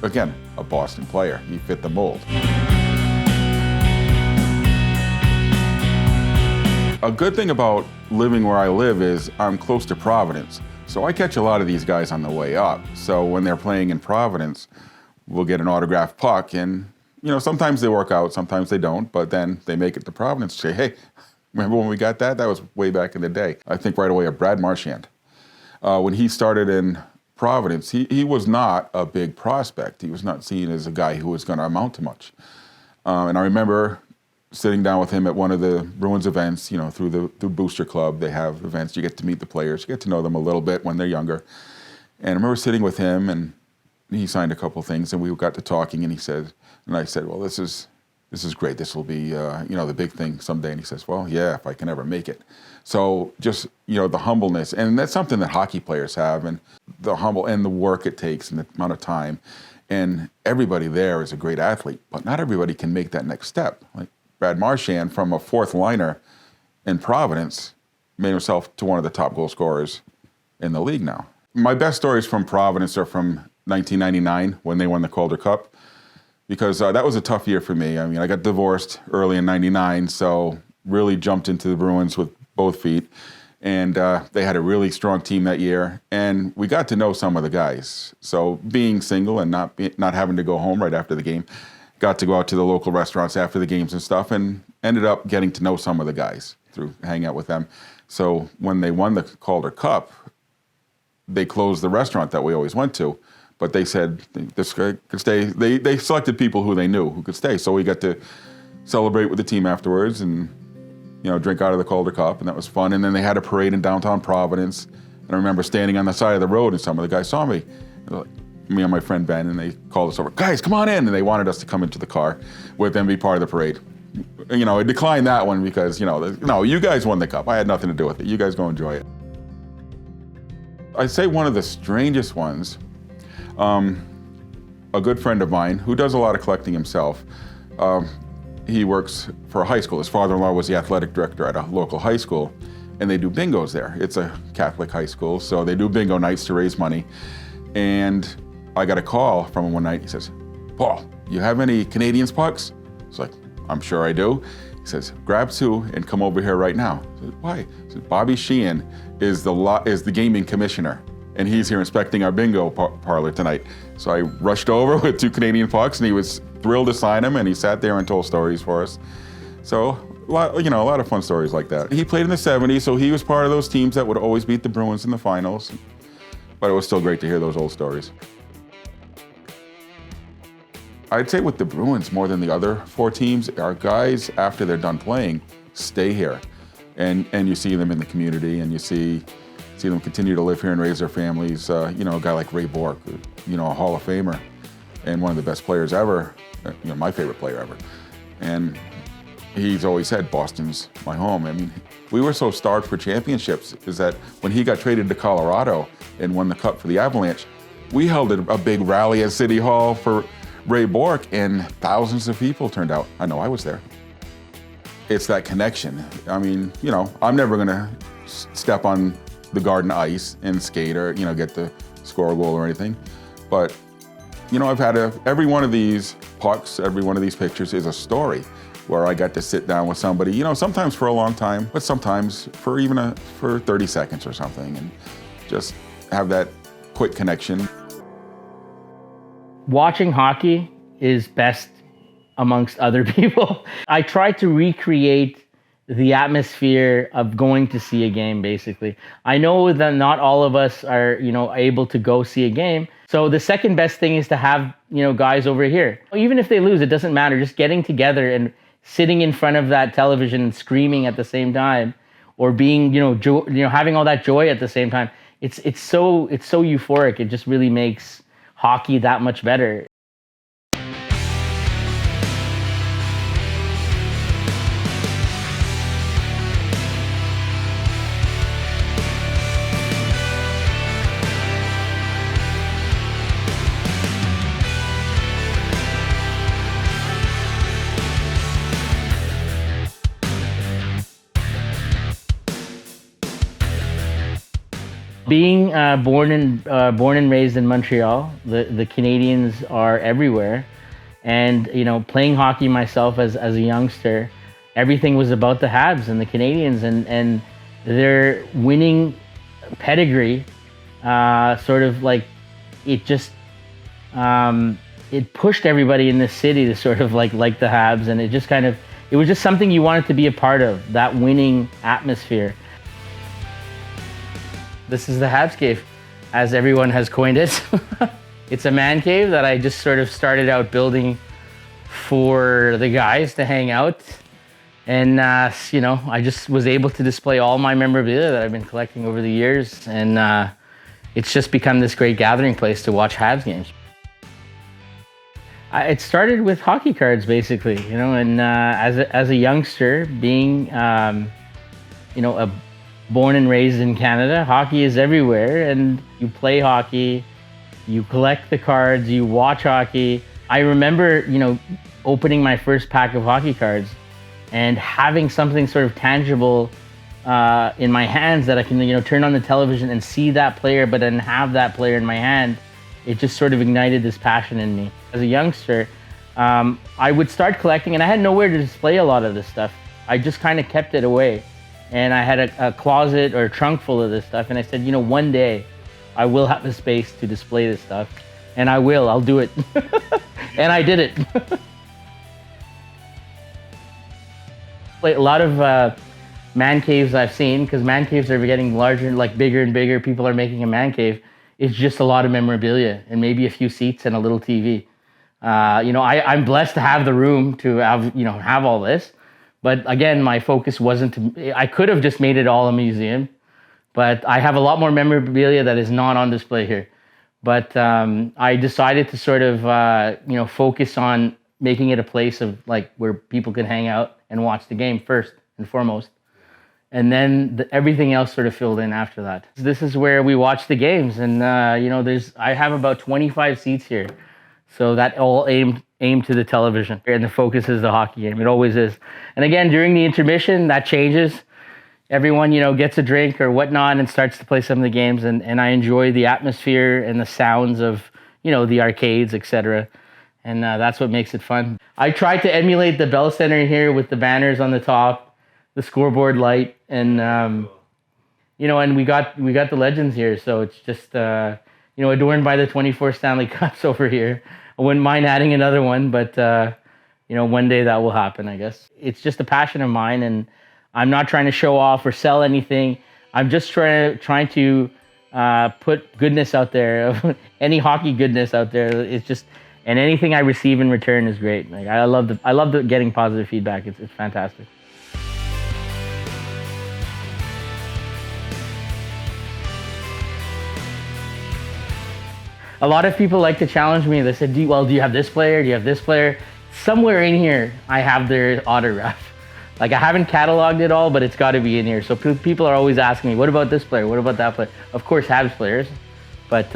again, a Boston player. He fit the mold. A good thing about living where I live is I'm close to Providence. So I catch a lot of these guys on the way up. So when they're playing in Providence, we'll get an autographed puck, and sometimes they work out, sometimes they don't, but then they make it to Providence and say, hey, remember when we got that? That was way back in the day. I think right away of Brad Marchand. When he started in Providence, he was not a big prospect. He was not seen as a guy who was going to amount to much. And I remember sitting down with him at one of the Bruins events, through Booster Club. They have events, you get to meet the players, you get to know them a little bit when they're younger. And I remember sitting with him, and he signed a couple things, and we got to talking, and I said, well, this is this is great. This will be, the big thing someday. And he says, well, yeah, if I can ever make it. So just, the humbleness, and that's something that hockey players have, and the humble and the work it takes and the amount of time. And everybody there is a great athlete, but not everybody can make that next step. Like Brad Marchand, from a fourth liner in Providence, made himself to one of the top goal scorers in the league now. My best stories from Providence are from 1999 when they won the Calder Cup, because that was a tough year for me. I mean, I got divorced early in '99, so really jumped into the Bruins with both feet. And they had a really strong team that year, and we got to know some of the guys. So being single and not having to go home right after the game, got to go out to the local restaurants after the games and stuff, and ended up getting to know some of the guys through hanging out with them. So when they won the Calder Cup, they closed the restaurant that we always went to, but they said this guy could stay. They selected people who they knew who could stay, so we got to celebrate with the team afterwards and drink out of the Calder Cup, and that was fun. And then they had a parade in downtown Providence, and I remember standing on the side of the road, and some of the guys saw me, me and my friend Ben, and they called us over, guys, come on in, and they wanted us to come into the car with them, be part of the parade. I declined that one because, no, you guys won the cup. I had nothing to do with it. You guys go enjoy it. I'd say one of the strangest ones, a good friend of mine who does a lot of collecting himself, he works for a high school. His father-in-law was the athletic director at a local high school, and they do bingos there. It's a Catholic high school, so they do bingo nights to raise money. And I got a call from him one night. He says, Paul, you have any Canadiens pucks? I was like, I'm sure I do. He says, grab 2 and come over here right now. I said, why? He said, Bobby Sheehan is the gaming commissioner, and he's here inspecting our bingo parlor tonight. So I rushed over with 2 Canadian pucks, and he was thrilled to sign them, and he sat there and told stories for us. So a lot of fun stories like that. He played in the 70s, so he was part of those teams that would always beat the Bruins in the finals. But it was still great to hear those old stories. I'd say with the Bruins, more than the other 4 teams, our guys, after they're done playing, stay here. And you see them in the community, and you see them continue to live here and raise their families. A guy like Ray Bourque, a Hall of Famer, and one of the best players ever, my favorite player ever. And he's always said, Boston's my home. I mean, we were so starved for championships is that when he got traded to Colorado and won the Cup for the Avalanche, we held a big rally at City Hall for Ray Bourque, and thousands of people turned out. I know I was there. It's that connection. I mean, I'm never gonna step on the Garden ice and skate or, get to score a goal or anything. But, I've had every one of these pucks, every one of these pictures is a story where I got to sit down with somebody, sometimes for a long time, but sometimes for even for 30 seconds or something, and just have that quick connection. Watching hockey is best amongst other people. I try to recreate the atmosphere of going to see a game, basically. I know that not all of us are, able to go see a game. So the second best thing is to have, guys over here. Even if they lose, it doesn't matter. Just getting together and sitting in front of that television and screaming at the same time, or being, having all that joy at the same time. It's so euphoric. It just really makes hockey that much better. Being born and raised in Montreal, the Canadiens are everywhere, and playing hockey myself as a youngster, everything was about the Habs and the Canadiens and their winning pedigree. Sort of like it just it pushed everybody in this city to sort of like the Habs, and it was just something you wanted to be a part of, that winning atmosphere. This is the Habs cave, as everyone has coined it. It's a man cave that I just sort of started out building for the guys to hang out. And, I just was able to display all my memorabilia that I've been collecting over the years. And it's just become this great gathering place to watch Habs games. It started with hockey cards, basically, and as a youngster, being, born and raised in Canada, hockey is everywhere, and you play hockey, you collect the cards, you watch hockey. I remember, opening my first pack of hockey cards and having something sort of tangible in my hands that I can, turn on the television and see that player, but then have that player in my hand. It just sort of ignited this passion in me. As a youngster, I would start collecting, and I had nowhere to display a lot of this stuff. I just kind of kept it away. And I had a closet or a trunk full of this stuff, and I said, one day I will have the space to display this stuff, and I'll do it. And I did it. Like a lot of man caves I've seen, because man caves are getting larger, like bigger and bigger. People are making a man cave. It's just a lot of memorabilia and maybe a few seats and a little TV. I'm blessed to have the room to have all this. But again, my focus wasn't to, I could have just made it all a museum, but I have a lot more memorabilia that is not on display here. But I decided to sort of, focus on making it a place of like where people can hang out and watch the game first and foremost. And then everything else sort of filled in after that. This is where we watch the games, and I have about 25 seats here, so that all aimed to the television, and the focus is the hockey game. It always is. And again, during the intermission, that changes. Everyone gets a drink or whatnot and starts to play some of the games, and I enjoy the atmosphere and the sounds of the arcades, etc. And that's what makes it fun. I tried to emulate the Bell Center here with the banners on the top, the scoreboard light, and and we got the legends here, so it's just adorned by the 24 Stanley Cups over here. I wouldn't mind adding another one, but one day that will happen, I guess. It's just a passion of mine, and I'm not trying to show off or sell anything. I'm just trying to put goodness out there, any hockey goodness out there. It's just, and anything I receive in return is great. Like I love getting positive feedback. It's fantastic. A lot of people like to challenge me. They said, do you have this player? Do you have this player? Somewhere in here, I have their autograph. Like I haven't cataloged it all, but it's got to be in here. So people are always asking me, what about this player? What about that player? Of course, Habs players. But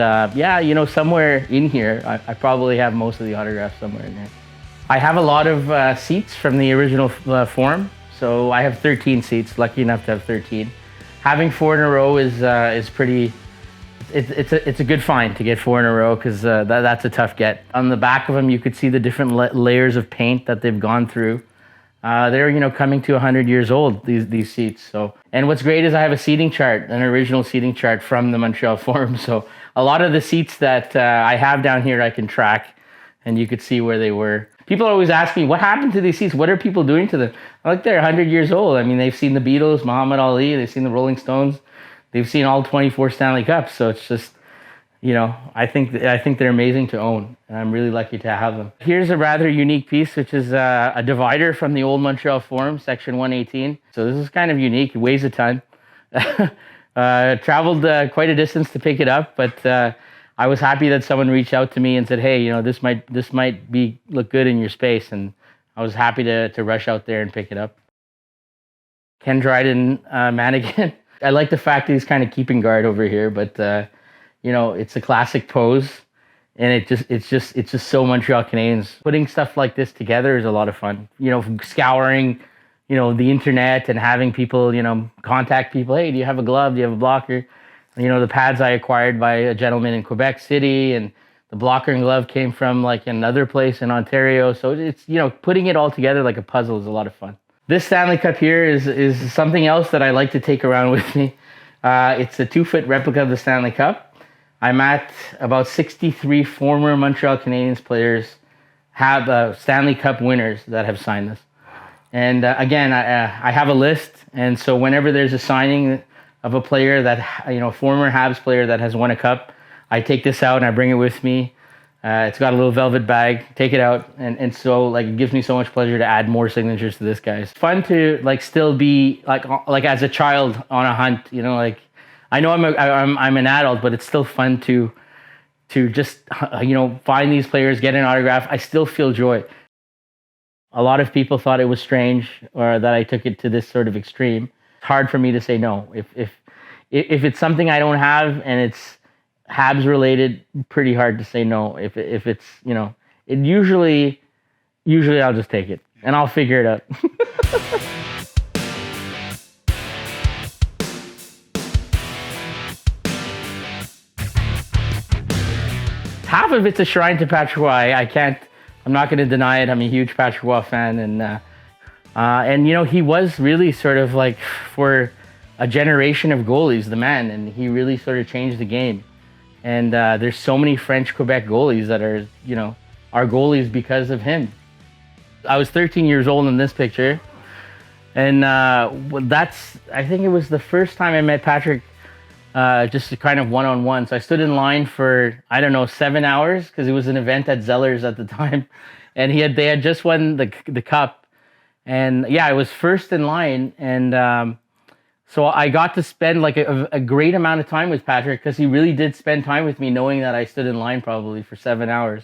somewhere in here, I probably have most of the autographs somewhere in there. I have a lot of seats from the original Forum. So I have 13 seats, lucky enough to have 13. Having 4 in a row is pretty... It's a good find to get 4 in a row, because that's a tough get. On the back of them, you could see the different layers of paint that they've gone through. They're coming to 100 years old, these seats. So, and what's great is I have a seating chart, an original seating chart from the Montreal Forum. So a lot of the seats that I have down here, I can track, and you could see where they were. People always ask me, what happened to these seats? What are people doing to them? I'm like, they're 100 years old. I mean, they've seen the Beatles, Muhammad Ali, they've seen the Rolling Stones. They've seen all 24 Stanley Cups, so it's just, I think they're amazing to own, and I'm really lucky to have them. Here's a rather unique piece, which is a divider from the old Montreal Forum, section 118. So this is kind of unique. It weighs a ton. Traveled quite a distance to pick it up, but I was happy that someone reached out to me and said, hey, this might look good in your space, and I was happy to rush out there and pick it up. Ken Dryden mannequin. I like the fact that he's kind of keeping guard over here, but it's a classic pose, and it's just so Montreal Canadiens. Putting stuff like this together is a lot of fun. Scouring, the internet and having people, contact people. Hey, do you have a glove? Do you have a blocker? The pads I acquired by a gentleman in Quebec City, and the blocker and glove came from like another place in Ontario. So it's putting it all together like a puzzle is a lot of fun. This Stanley Cup here is something else that I like to take around with me. It's a 2-foot replica of the Stanley Cup. I'm at about 63 former Montreal Canadiens players have Stanley Cup winners that have signed this. And again, I have a list, and so whenever there's a signing of a player that, former Habs player that has won a cup, I take this out and I bring it with me. It's got a little velvet bag, take it out, and so like it gives me so much pleasure to add more signatures to this guy. It's fun to like still be like as a child on a hunt, I know I'm an adult, but it's still fun to to just, find these players, get an autograph, I still feel joy. A lot of people thought it was strange or that I took it to this sort of extreme. It's hard for me to say no. If it's something I don't have and it's Habs related, pretty hard to say no. If it's, it usually I'll just take it and I'll figure it out. Half of it's a shrine to Patrick Roy. I'm not going to deny it. I'm a huge Patrick Roy fan, and he was really sort of like for a generation of goalies, the man, and he really sort of changed the game. And there's so many French Quebec goalies that are, are goalies because of him. I was 13 years old in this picture, and I think it was the first time I met Patrick. Just kind of one-on-one. So I stood in line for, 7 hours because it was an event at Zeller's at the time. And they had just won the cup. And yeah, I was first in line. And so I got to spend like a great amount of time with Patrick because he really did spend time with me knowing that I stood in line probably for 7 hours.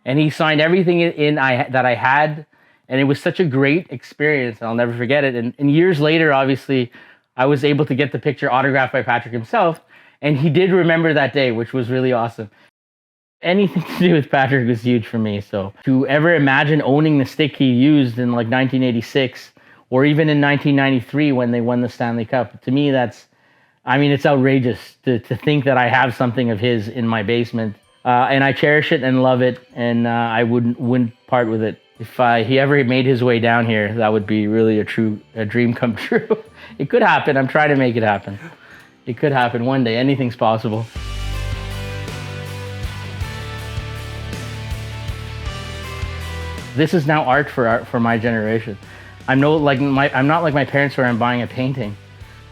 And he signed everything that I had. And it was such a great experience. I'll never forget it. And years later, obviously, I was able to get the picture autographed by Patrick himself, and he did remember that day, which was really awesome. Anything to do with Patrick was huge for me. So to ever imagine owning the stick he used in like 1986 or even in 1993 when they won the Stanley Cup, to me, it's outrageous to think that I have something of his in my basement. And I cherish it and love it, and I wouldn't part with it. If he ever made his way down here, that would be really a dream come true. It could happen. I'm trying to make it happen. It could happen one day. Anything's possible. This is now art for my generation. I'm not like my parents where I'm buying a painting.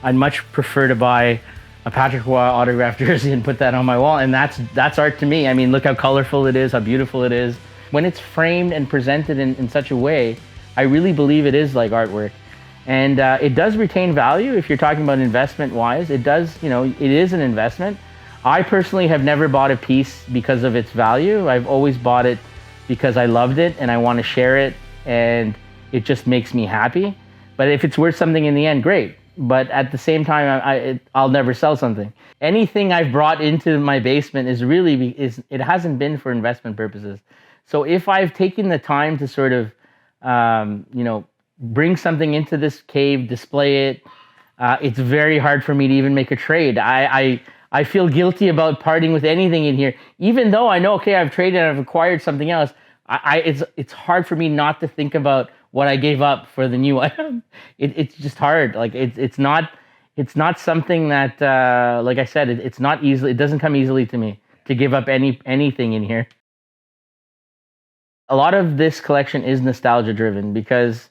I'd much prefer to buy a Patrick Roy autographed jersey and put that on my wall, and that's art to me. I mean, look how colorful it is, how beautiful it is. When it's framed and presented in such a way, I really believe it is like artwork. And it does retain value if you're talking about investment-wise. It does, it is an investment. I personally have never bought a piece because of its value. I've always bought it because I loved it and I want to share it, and it just makes me happy. But if it's worth something in the end, great. But at the same time, I'll never sell something. Anything I've brought into my basement it hasn't been for investment purposes. So if I've taken the time to sort of, bring something into this cave, display it, it's very hard for me to even make a trade. I feel guilty about parting with anything in here, even though I know, okay, I've traded and I've acquired something else. It's hard for me not to think about what I gave up for the new item. It's just hard. Like it's not something that, like I said, it's not easily. It doesn't come easily to me to give up anything in here. A lot of this collection is nostalgia driven because,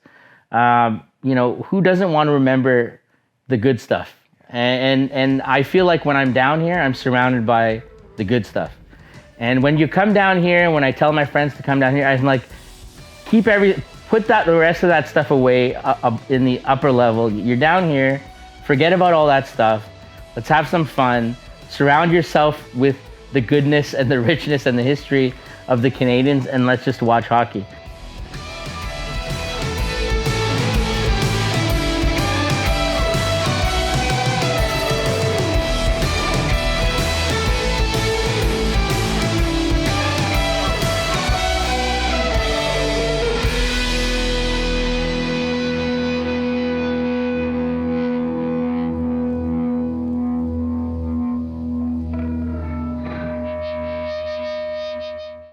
who doesn't want to remember the good stuff? And I feel like when I'm down here, I'm surrounded by the good stuff. And when you come down here, and when I tell my friends to come down here, I'm like, put the rest of that stuff away in the upper level. You're down here, forget about all that stuff. Let's have some fun. Surround yourself with the goodness and the richness and the history of the Canadians, and let's just watch hockey.